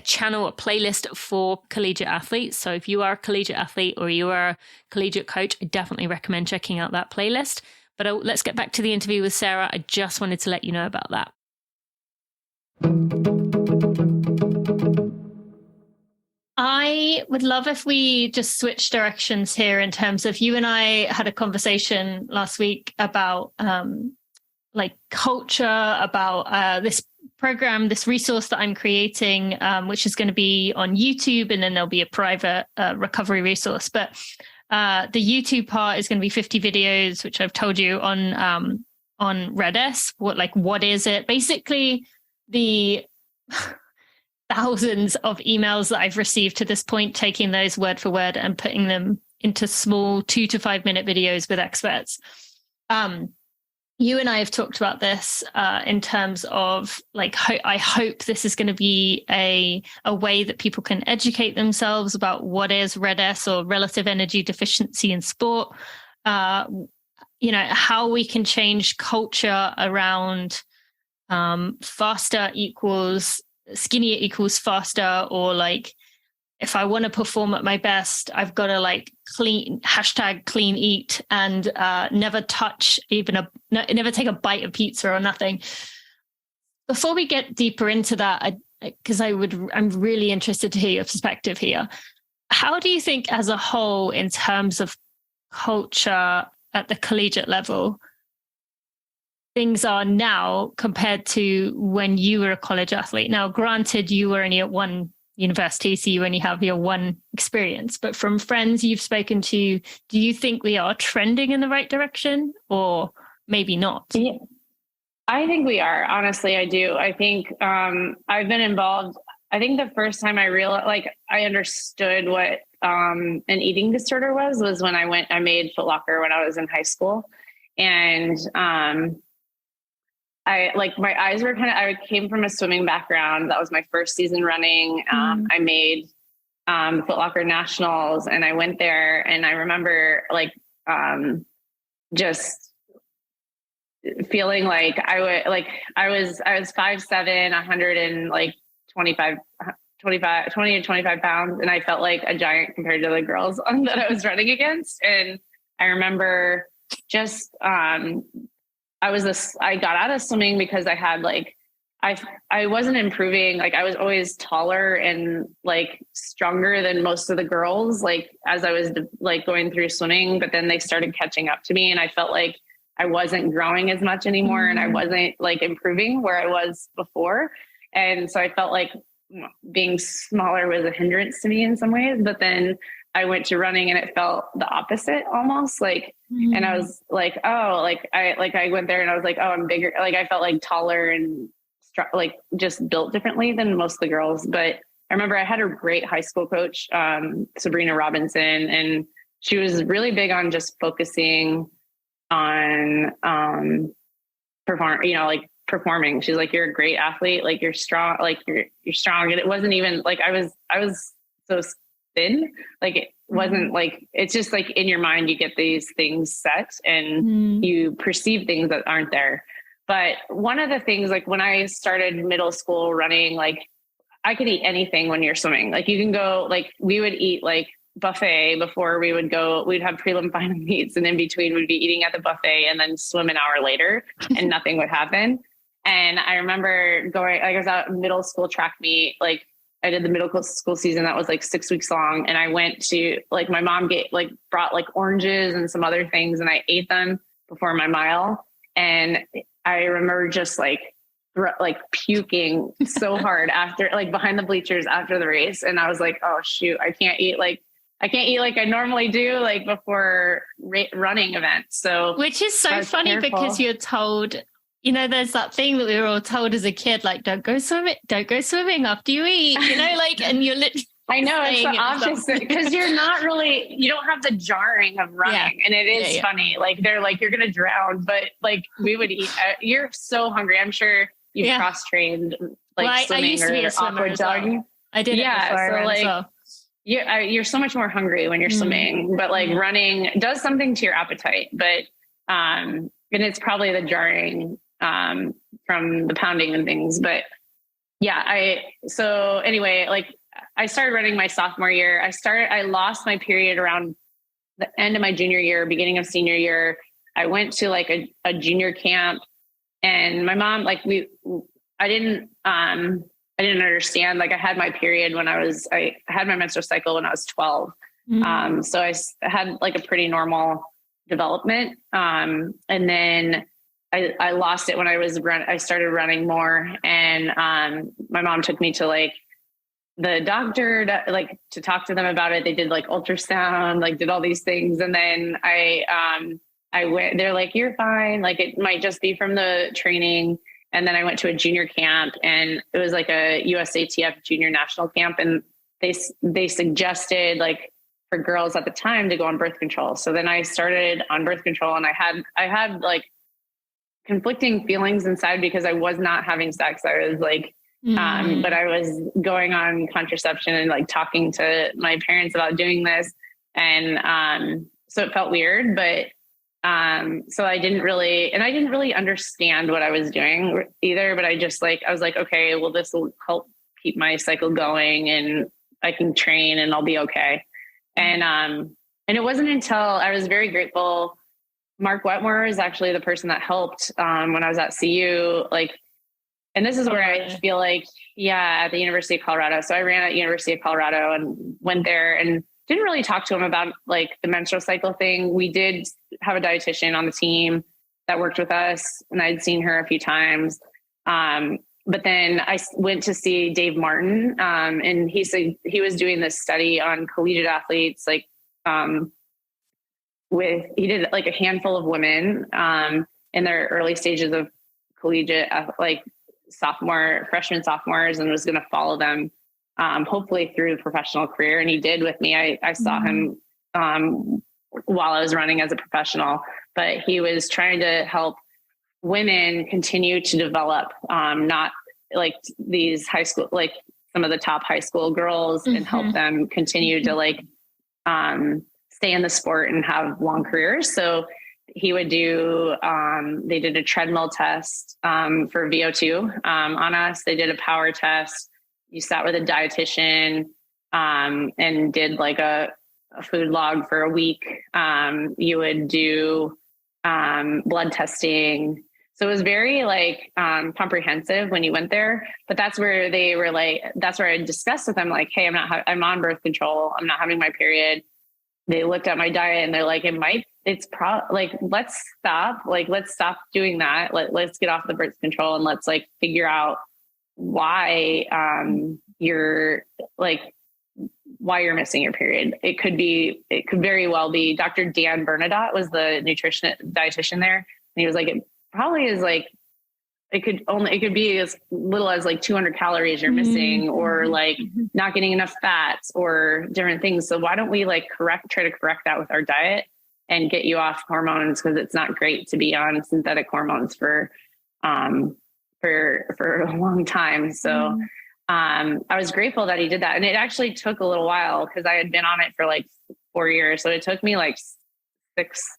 channel, a playlist for collegiate athletes. So if you are a collegiate athlete or you are a collegiate coach, I definitely recommend checking out that playlist. But let's get back to the interview with Sarah. I just wanted to let you know about that. I would love if we just switch directions here in terms of you and I had a conversation last week about like culture, about this program, this resource that I'm creating, which is going to be on YouTube, and then there'll be a private recovery resource. But the YouTube part is going to be 50 videos, which I've told you on Red-S. What is it? Basically, the thousands of emails that I've received to this point, taking those word for word and putting them into small 2 to 5 minute videos with experts. You and I have talked about this in terms of I hope this is going to be a way that people can educate themselves about what is Red-S or relative energy deficiency in sport. How we can change culture around faster equals skinnier equals faster, or if I want to perform at my best, I've got to clean eat and never touch never take a bite of pizza or nothing. Before we get deeper into that, because I'm really interested to hear your perspective here. How do you think as a whole, in terms of culture at the collegiate level, things are now compared to when you were a college athlete? Now, granted, you were only at one university, so you only have your one experience, but from friends you've spoken to, do you think we are trending in the right direction, or maybe not? Yeah, I think we are. Honestly, I do. I think I've been involved. I think the first time I realized, I understood what an eating disorder was when I made Foot Locker when I was in high school. And my eyes were I came from a swimming background. That was my first season running. I made Foot Locker Nationals, and I went there, and I remember just feeling like I was 5'7", 20 to 25 pounds. And I felt like a giant compared to the girls that I was running against. And I remember just, I got out of swimming because I had like, I wasn't improving. Like I was always taller and like stronger than most of the girls, like as I was like going through swimming, but then they started catching up to me and I felt like I wasn't growing as much anymore and I wasn't like improving where I was before. And so I felt like being smaller was a hindrance to me in some ways, but then I went to running and it felt the opposite almost like, and I was like, oh, I went there and I was like, oh, I'm bigger. Like I felt like taller and like just built differently than most of the girls. But I remember I had a great high school coach, Sabrina Robinson, and she was really big on just focusing on performing. She's like, you're a great athlete, like you're strong, like you're strong. And it wasn't even like I was so thin, like it wasn't like, it's just like in your mind you get these things set and you perceive things that aren't there. But one of the things, like when I started middle school running, like I could eat anything when you're swimming. Like you can go, like we would eat like buffet before we would go, we'd have prelim final meets and in between we'd be eating at the buffet and then swim an hour later and nothing would happen. And I remember going, like I was at middle school track meet, like I did the middle school season that was like 6 weeks long. And I went to like, my mom brought like oranges and some other things and I ate them before my mile. And I remember just like puking so hard after, like behind the bleachers after the race. And I was like, oh shoot, I can't eat like I normally do, like before running events. So, which is so funny careful. Because you're told, you know, there's that thing that we were all told as a kid, like, don't go swimming after you eat, you know, like, and you're literally. I know it's the opposite because you don't have the jarring of running. Yeah. And it is funny. Like they're like, you're going to drown, but like we would eat, you're so hungry. I'm sure you've cross-trained like swimming I used to be a swimmer as well. I did it before. So like, well. You're so much more hungry when you're swimming, but like running does something to your appetite, but, and it's probably the jarring, from the pounding and things, but yeah, so anyway, like I started running my sophomore year. I lost my period around the end of my junior year, beginning of senior year. I went to like a junior camp and my mom, like I didn't understand. Like I had my period when I had my menstrual cycle when I was 12. So I had like a pretty normal development. And then I lost it when I started running more. And my mom took me to like the doctor to talk to them about it. They did like ultrasound, like did all these things. And then I went, they're like, you're fine. Like it might just be from the training. And then I went to a junior camp and it was like a USATF junior national camp. And they suggested like for girls at the time to go on birth control. So then I started on birth control and I had like conflicting feelings inside because I was not having sex. I was like, but I was going on contraception and like talking to my parents about doing this. And so it felt weird, but so I didn't really understand what I was doing either, but I was like, okay, well, this will help keep my cycle going and I can train and I'll be okay. And it wasn't until I was very grateful. Mark Wetmore is actually the person that helped, when I was at CU, like, and this is where I feel like, at the University of Colorado. So I ran at University of Colorado and went there and didn't really talk to him about like the menstrual cycle thing. We did have a dietitian on the team that worked with us and I'd seen her a few times. But then I went to see Dave Martin, and he said he was doing this study on collegiate athletes, like, he did like a handful of women, in their early stages of collegiate, like freshmen, sophomores, and was going to follow them, hopefully through the professional career. And he did with me. I saw him, while I was running as a professional, but he was trying to help women continue to develop, not like these high school, like some of the top high school girls, and help them continue to like, stay in the sport and have long careers. So he would do, they did a treadmill test, for VO2, on us. They did a power test. You sat with a dietitian, and did like a a food log for a week. You would do blood testing. So it was very like comprehensive when you went there. But that's where they were like, that's where I discussed with them, like, hey, I'm on birth control. I'm not having my period. They looked at my diet and they're like, let's stop doing that. Let's get off the birth control and let's like figure out why you're missing your period. It could very well be Dr. Dan Bernadotte was the dietitian there. And he was like, it probably is like, it could be as little as like 200 calories you're missing, or like not getting enough fats or different things. So why don't we like try to correct that with our diet and get you off hormones? Cause it's not great to be on synthetic hormones for a long time. So, I was grateful that he did that. And it actually took a little while because I had been on it for like 4 years. So it took me like 6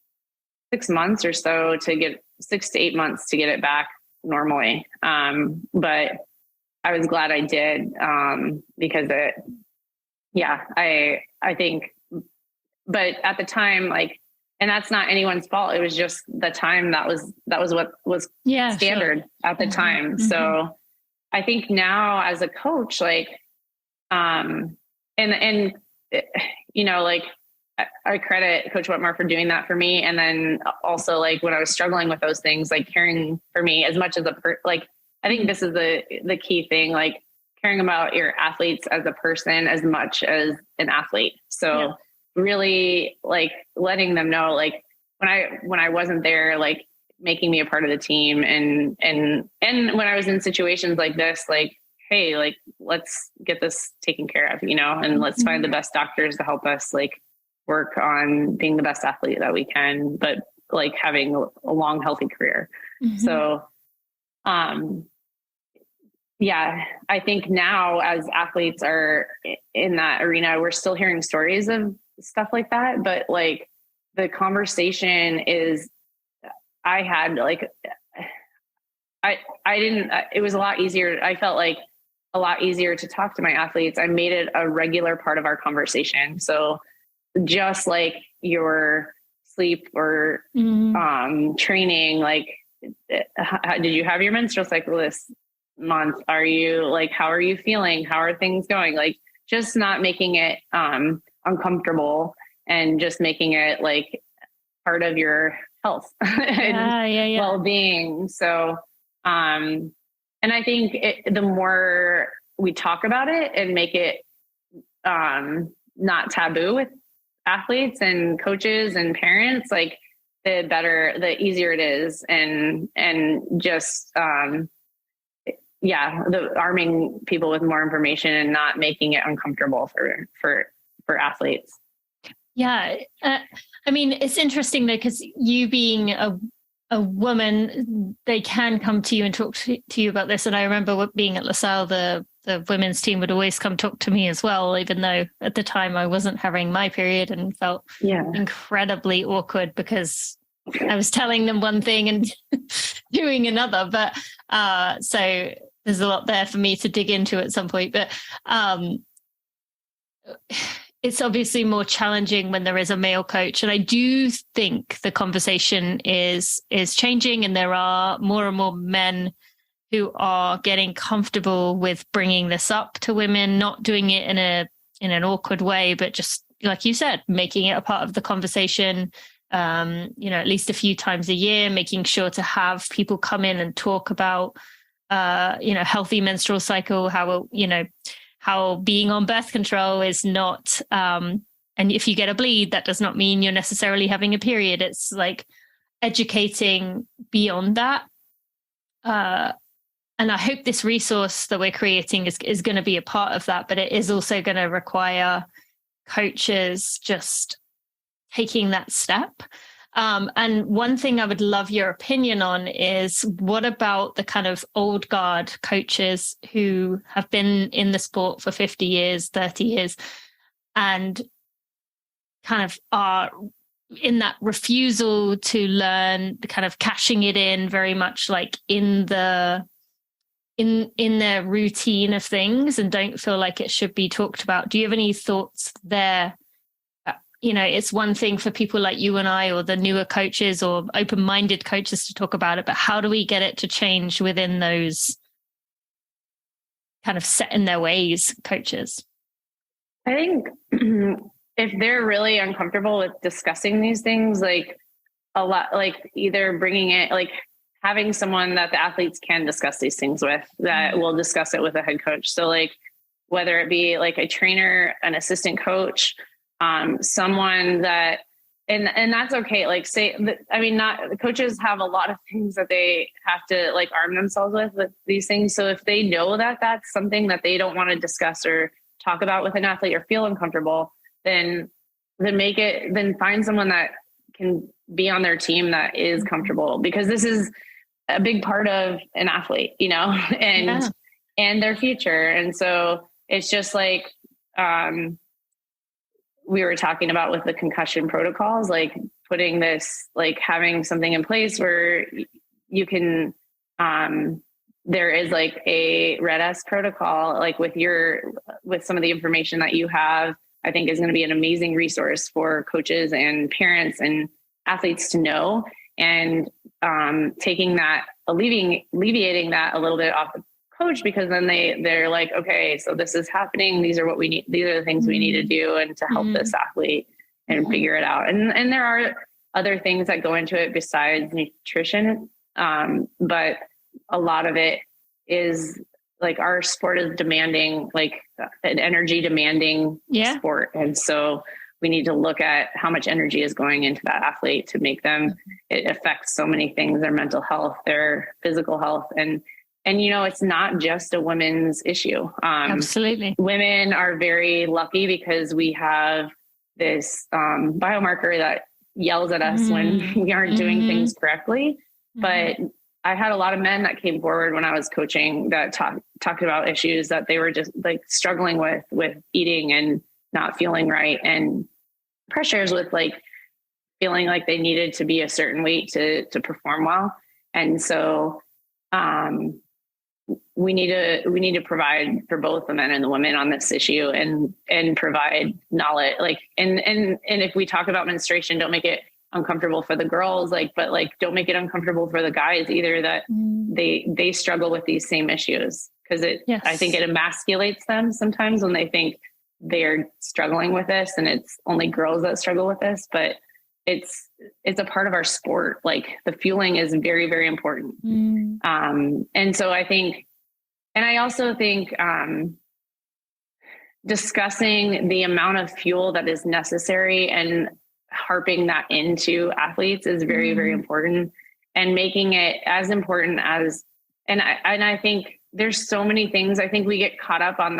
months or so 6 to 8 months to get it back normally. But I was glad I did, because I think, but at the time, like, and that's not anyone's fault. It was just the time that was what was standard at the time. So I think now as a coach, like, and you know, like I credit Coach Whitmore for doing that for me. And then also like when I was struggling with those things, like caring for me as much as I think this is the key thing, like caring about your athletes as a person as much as an athlete. So really like letting them know, like when I wasn't there, like making me a part of the team, and when I was in situations like this, like, hey, like, let's get this taken care of, you know, and let's find the best doctors to help us like work on being the best athlete that we can, but like having a long, healthy career. So, I think now as athletes are in that arena, we're still hearing stories of stuff like that, but like the conversation is, it was a lot easier. I felt like a lot easier to talk to my athletes. I made it a regular part of our conversation. So just like your sleep or training, like, did you have your menstrual cycle this month? Are you like, how are you feeling? How are things going? Like, just not making it uncomfortable and just making it like part of your health and well-being. So, and I think the more we talk about it and make it not taboo with athletes and coaches and parents, like the easier it is. And just, arming people with more information and not making it uncomfortable for athletes. Yeah. I mean, it's interesting though, because you being a woman, they can come to you and talk to you about this. And I remember being at LaSalle, the women's team would always come talk to me as well, even though at the time I wasn't having my period and felt incredibly awkward because I was telling them one thing and doing another. But so there's a lot there for me to dig into at some point. But it's obviously more challenging when there is a male coach. And I do think the conversation is changing, and there are more and more men who are getting comfortable with bringing this up to women, not doing it in an awkward way, but just like you said, making it a part of the conversation, at least a few times a year, making sure to have people come in and talk about, healthy menstrual cycle, how being on birth control is not, and if you get a bleed, that does not mean you're necessarily having a period. It's like educating beyond that. And I hope this resource that we're creating is going to be a part of that, but it is also going to require coaches just taking that step. And one thing I would love your opinion on is, what about the kind of old guard coaches who have been in the sport for 50 years, 30 years, and kind of are in that refusal to learn, kind of cashing it in very much like in their routine of things and don't feel like it should be talked about. Do you have any thoughts there it's one thing for people like you and I, or the newer coaches or open-minded coaches, to talk about it, but how do we get it to change within those kind of set in their ways coaches? I think if they're really uncomfortable with discussing these things, like a lot, like either bringing it, like having someone that the athletes can discuss these things with, that will discuss it with a head coach. So like, whether it be like a trainer, an assistant coach, someone that, and that's okay. Like not coaches have a lot of things that they have to like arm themselves with these things. So if they know that that's something that they don't want to discuss or talk about with an athlete or feel uncomfortable, then find someone that can be on their team that is comfortable, because this is a big part of an athlete, and their future. And so it's just like, we were talking about with the concussion protocols, like putting this, like having something in place where you can, there is like a Red-S protocol, like with some of the information that you have, I think is going to be an amazing resource for coaches and parents and athletes to know, and taking that, alleviating that a little bit off the coach, because then they're like, okay, so this is happening. These are what we need. These are the things we need to do, and to help this athlete and figure it out. And there are other things that go into it besides nutrition. But a lot of it is like, our sport is demanding, like an energy demanding sport. And so we need to look at how much energy is going into that athlete to make them, it affects so many things, their mental health, their physical health. And it's not just a women's issue. Absolutely. Women are very lucky because we have this biomarker that yells at us when we aren't doing things correctly. But I had a lot of men that came forward when I was coaching that talked about issues that they were just like struggling with eating and not feeling right, and pressures with like feeling like they needed to be a certain weight to perform well. And so, we need to provide for both the men and the women on this issue, and provide knowledge, like, and if we talk about menstruation, don't make it uncomfortable for the girls, but don't make it uncomfortable for the guys either, that they struggle with these same issues. Cause I think it emasculates them sometimes when they think they're struggling with this, and it's only girls that struggle with this, but it's a part of our sport. Like, the fueling is very, very important. And so I also think, discussing the amount of fuel that is necessary and harping that into athletes is very, very important, and making it as important as, and I think there's so many things. I think we get caught up on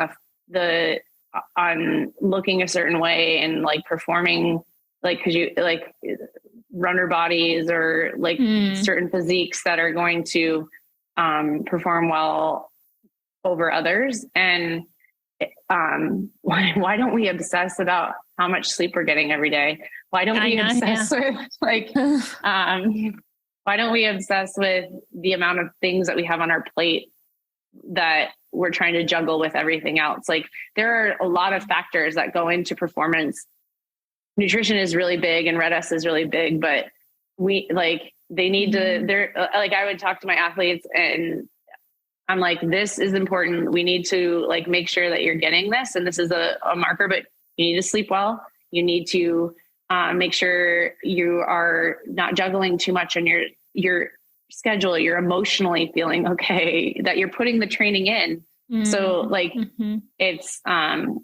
on looking a certain way and like performing, like, cause you like runner bodies or like certain physiques that are going to perform well over others. And why don't we obsess about how much sleep we're getting every day? Why don't we obsess with why don't we obsess with the amount of things that we have on our plate that we're trying to juggle with everything else? Like, there are a lot of factors that go into performance. Nutrition is really big and Red-S is really big, but they need to, I would talk to my athletes and I'm like, this is important. We need to make sure that you're getting this. And this is a marker, but you need to sleep well. You need to make sure you are not juggling too much on your schedule. You're emotionally feeling okay, that you're putting the training in. So it's,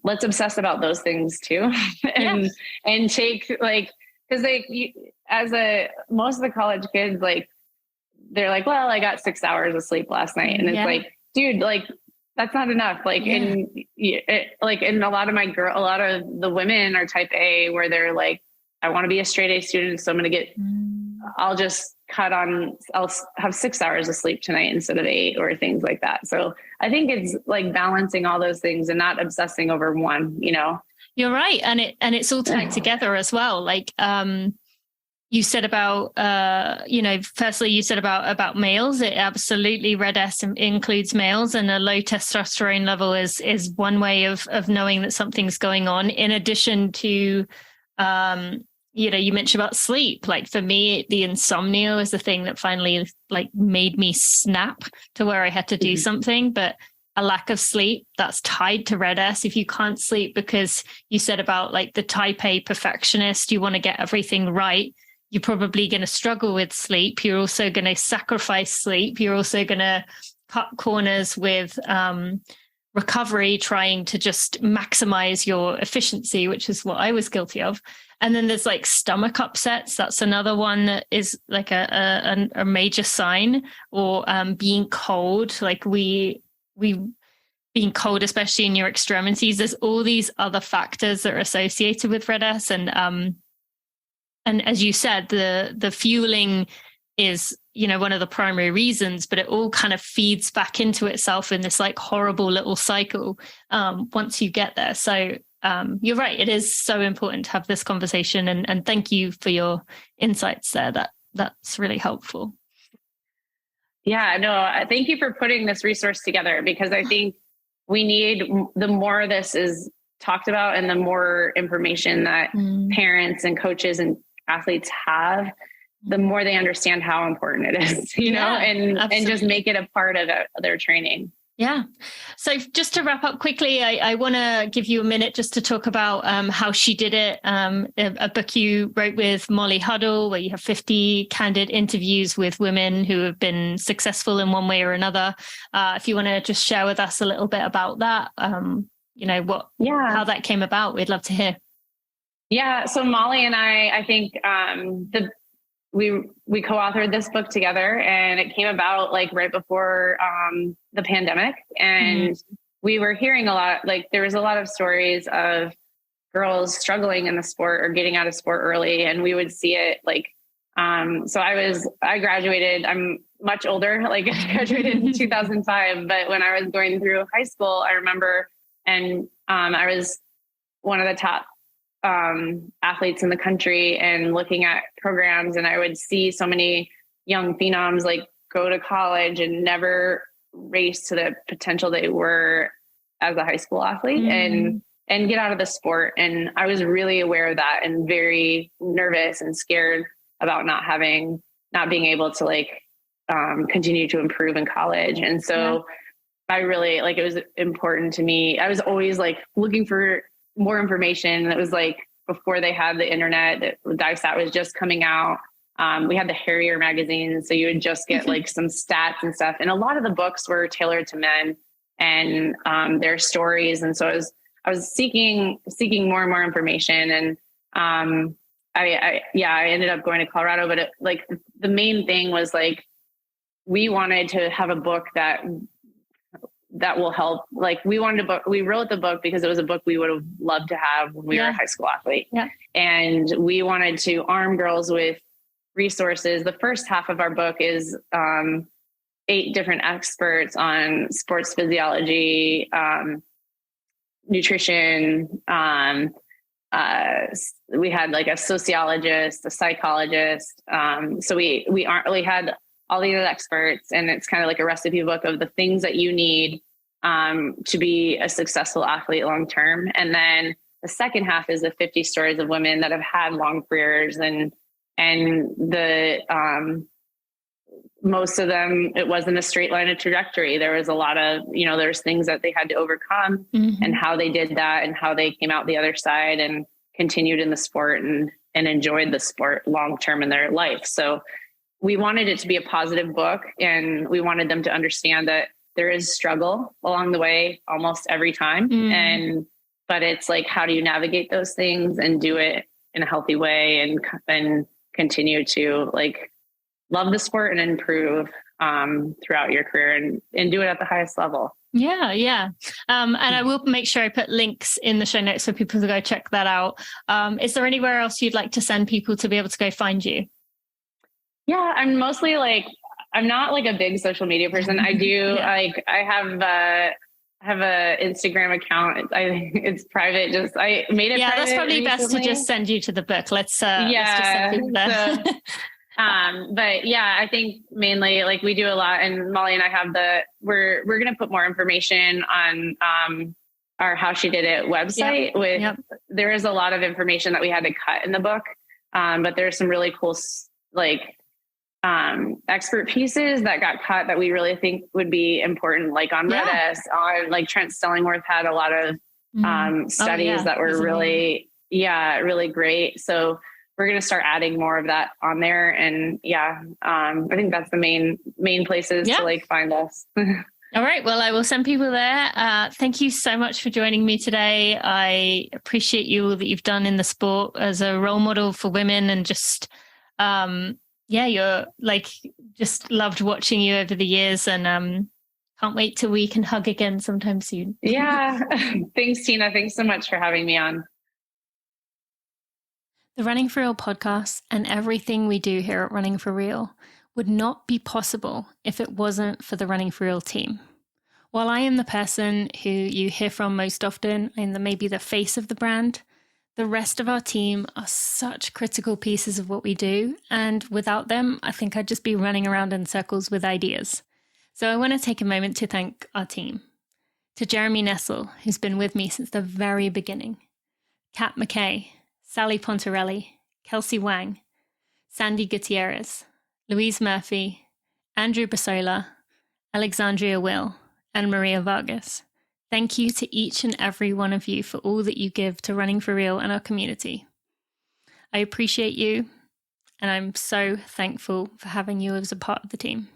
let's obsess about those things too. and take cause most of the college kids, they're like, well, I got 6 hours of sleep last night. And it's dude, that's not enough. And a lot of the women are type A, where they're like, I want to be a straight A student. So I'm going to I'll just I'll have 6 hours of sleep tonight instead of 8, or things like that. So I think it's balancing all those things and not obsessing over one, You're right. And it's all tied together as well. You said about, firstly, you said about males. It absolutely, Red-S includes males, and a low testosterone level is one way of knowing that something's going on, in addition to You mentioned about sleep. Like for me, the insomnia was the thing that finally like made me snap to where I had to do something. But a lack of sleep that's tied to RED-S. If you can't sleep because you said about like the type A perfectionist, you want to get everything right, you're probably going to struggle with sleep. You're also going to sacrifice sleep. You're also going to cut corners with recovery, trying to just maximize your efficiency, which is what I was guilty of. And then there's like stomach upsets. That's another one that is like a major sign, or being cold. Like we being cold, especially in your extremities. There's all these other factors that are associated with RED-S, and as you said, the fueling is one of the primary reasons, but it all kind of feeds back into itself in this like horrible little cycle once you get there. So you're right, it is so important to have this conversation, and thank you for your insights there. That's really helpful. Yeah, no, thank you for putting this resource together, because I think we need, the more this is talked about and the more information that parents and coaches and athletes have, the more they understand how important it is, and just make it a part of their training. Yeah. So just to wrap up quickly, I want to give you a minute just to talk about how she did it. A book you wrote with Molly Huddle, where you have 50 candid interviews with women who have been successful in one way or another. If you want to just share with us a little bit about that, how that came about, we'd love to hear. Yeah. So Molly and I think we co-authored this book together, and it came about like right before the pandemic. And we were hearing a lot, like there was a lot of stories of girls struggling in the sport or getting out of sport early. And we would see it like, so I graduated, I'm much older, like I graduated in 2005, but when I was going through high school, I remember, and I was one of the top athletes in the country, and looking at programs, and I would see so many young phenoms like go to college and never race to the potential they were as a high school athlete and get out of the sport. And I was really aware of that and very nervous and scared about not being able to like continue to improve in college. And so I really it was important to me. I was always like looking for more information. That was like before they had the internet, DiveStat was just coming out. We had the Harrier magazine, so you would just get like some stats and stuff. And a lot of the books were tailored to men and their stories. And so I was seeking more and more information. And I ended up going to Colorado. But the main thing was like we wanted to have a book that will help. Like we wrote the book because it was a book we would have loved to have when we were a high school athlete. Yeah. And we wanted to arm girls with resources. The first half of our book is 8 different experts on sports physiology, nutrition. We had like a sociologist, a psychologist. So we had all these experts, and it's kind of like a recipe book of the things that you need to be a successful athlete long-term. And then the second half is the 50 stories of women that have had long careers, and the most of them, it wasn't a straight line of trajectory. There was a lot of, there's things that they had to overcome and how they did that and how they came out the other side and continued in the sport and enjoyed the sport long-term in their life. So we wanted it to be a positive book, and we wanted them to understand that there is struggle along the way almost every time. But it's like, how do you navigate those things and do it in a healthy way and continue to like love the sport and improve throughout your career and do it at the highest level. Yeah. Yeah. And I will make sure I put links in the show notes for people to go check that out. Is there anywhere else you'd like to send people to be able to go find you? Yeah, I'm mostly I'm not like a big social media person. I do I have a Instagram account. It's private. I made it private. That's probably best to just send you to the book. Let's just send people there. But yeah, I think mainly like we do a lot, and Molly and I have we're going to put more information on our How She Did It website. There is a lot of information that we had to cut in the book. But there's some really cool, like, expert pieces that got cut that we really think would be important, like on Redis, on like Trent Stellingworth had a lot of studies that were really great. So we're going to start adding more of that on there. And I think that's the main places to like find us. All right. Well, I will send people there. Thank you so much for joining me today. I appreciate you all that you've done in the sport as a role model for women, and just, you're like, just loved watching you over the years, and can't wait till we can hug again sometime soon. Yeah. Thanks, Tina. Thanks so much for having me on. The Running for Real podcast and everything we do here at Running for Real would not be possible if it wasn't for the Running for Real team. While I am the person who you hear from most often and maybe the face of the brand, the rest of our team are such critical pieces of what we do, and without them, I think I'd just be running around in circles with ideas. So I want to take a moment to thank our team. To Jeremy Nessel, who's been with me since the very beginning, Kat McKay, Sally Pontarelli, Kelsey Wang, Sandy Gutierrez, Louise Murphy, Andrew Basola, Alexandria Will, and Maria Vargas. Thank you to each and every one of you for all that you give to Running for Real and our community. I appreciate you, and I'm so thankful for having you as a part of the team.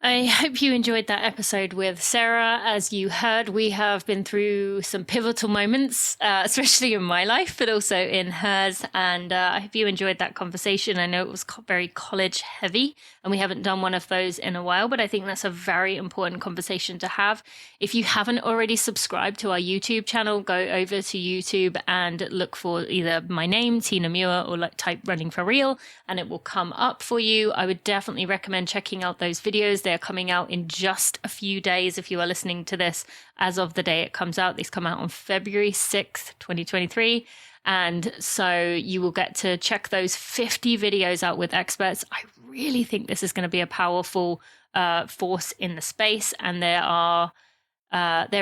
I hope you enjoyed that episode with Sarah. As you heard, we have been through some pivotal moments, especially in my life, but also in hers. And I hope you enjoyed that conversation. I know it was very college heavy, and we haven't done one of those in a while, but I think that's a very important conversation to have. If you haven't already subscribed to our YouTube channel, go over to YouTube and look for either my name, Tina Muir, or type Running for Real, and it will come up for you. I would definitely recommend checking out those videos. They're coming out in just a few days. If you are listening to this as of the day it comes out, these come out on February 6th, 2023. And so you will get to check those 50 videos out with experts. I really think this is going to be a powerful force in the space. And there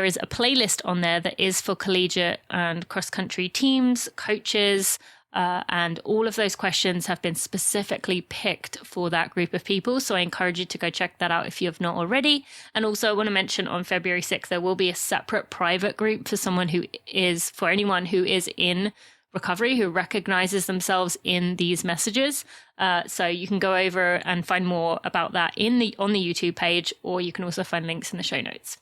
is a playlist on there that is for collegiate and cross-country teams, coaches, and all of those questions have been specifically picked for that group of people. So I encourage you to go check that out if you have not already. And also I want to mention on February 6th, there will be a separate private group for anyone who is in recovery, who recognizes themselves in these messages. So you can go over and find more about that on the YouTube page, or you can also find links in the show notes.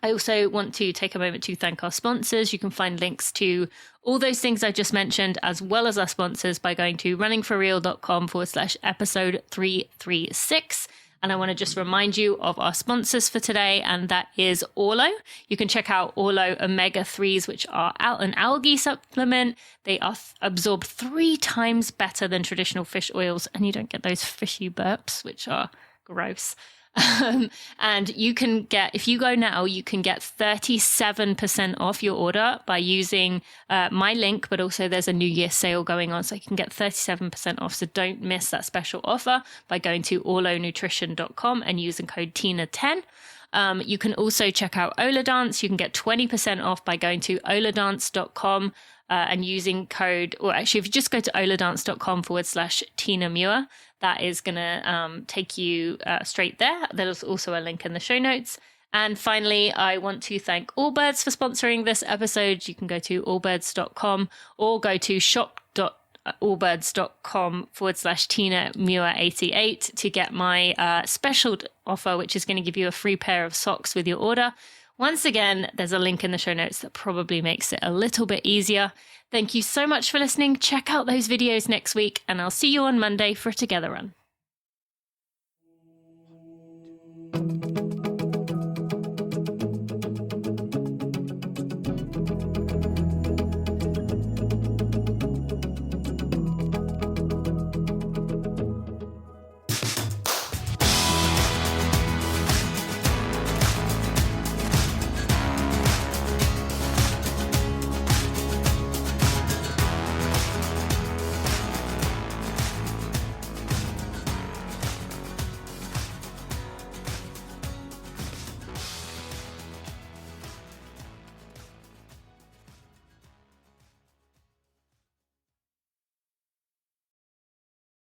I also want to take a moment to thank our sponsors. You can find links to all those things I just mentioned, as well as our sponsors, by going to runningforreal.com/episode 336. And I want to just remind you of our sponsors for today, and that is Orlo. You can check out Orlo Omega-3s, which are an algae supplement. They are absorbed 3 times better than traditional fish oils, and you don't get those fishy burps, which are gross. And you can get, if you go now, you can get 37% off your order by using my link, but also there's a New Year sale going on, so you can get 37% off. So don't miss that special offer by going to orlonutrition.com and using code TINA10. You can also check out Ola Dance. You can get 20% off by going to oladance.com and using code, or actually if you just go to oladance.com/Tina Muir, that is going to take you straight there. There's also a link in the show notes. And finally, I want to thank Allbirds for sponsoring this episode. You can go to allbirds.com or go to shop.allbirds.com/Tina Muir 88 to get my special offer, which is going to give you a free pair of socks with your order. Once again, there's a link in the show notes that probably makes it a little bit easier. Thank you so much for listening. Check out those videos next week, and I'll see you on Monday for a Together Run.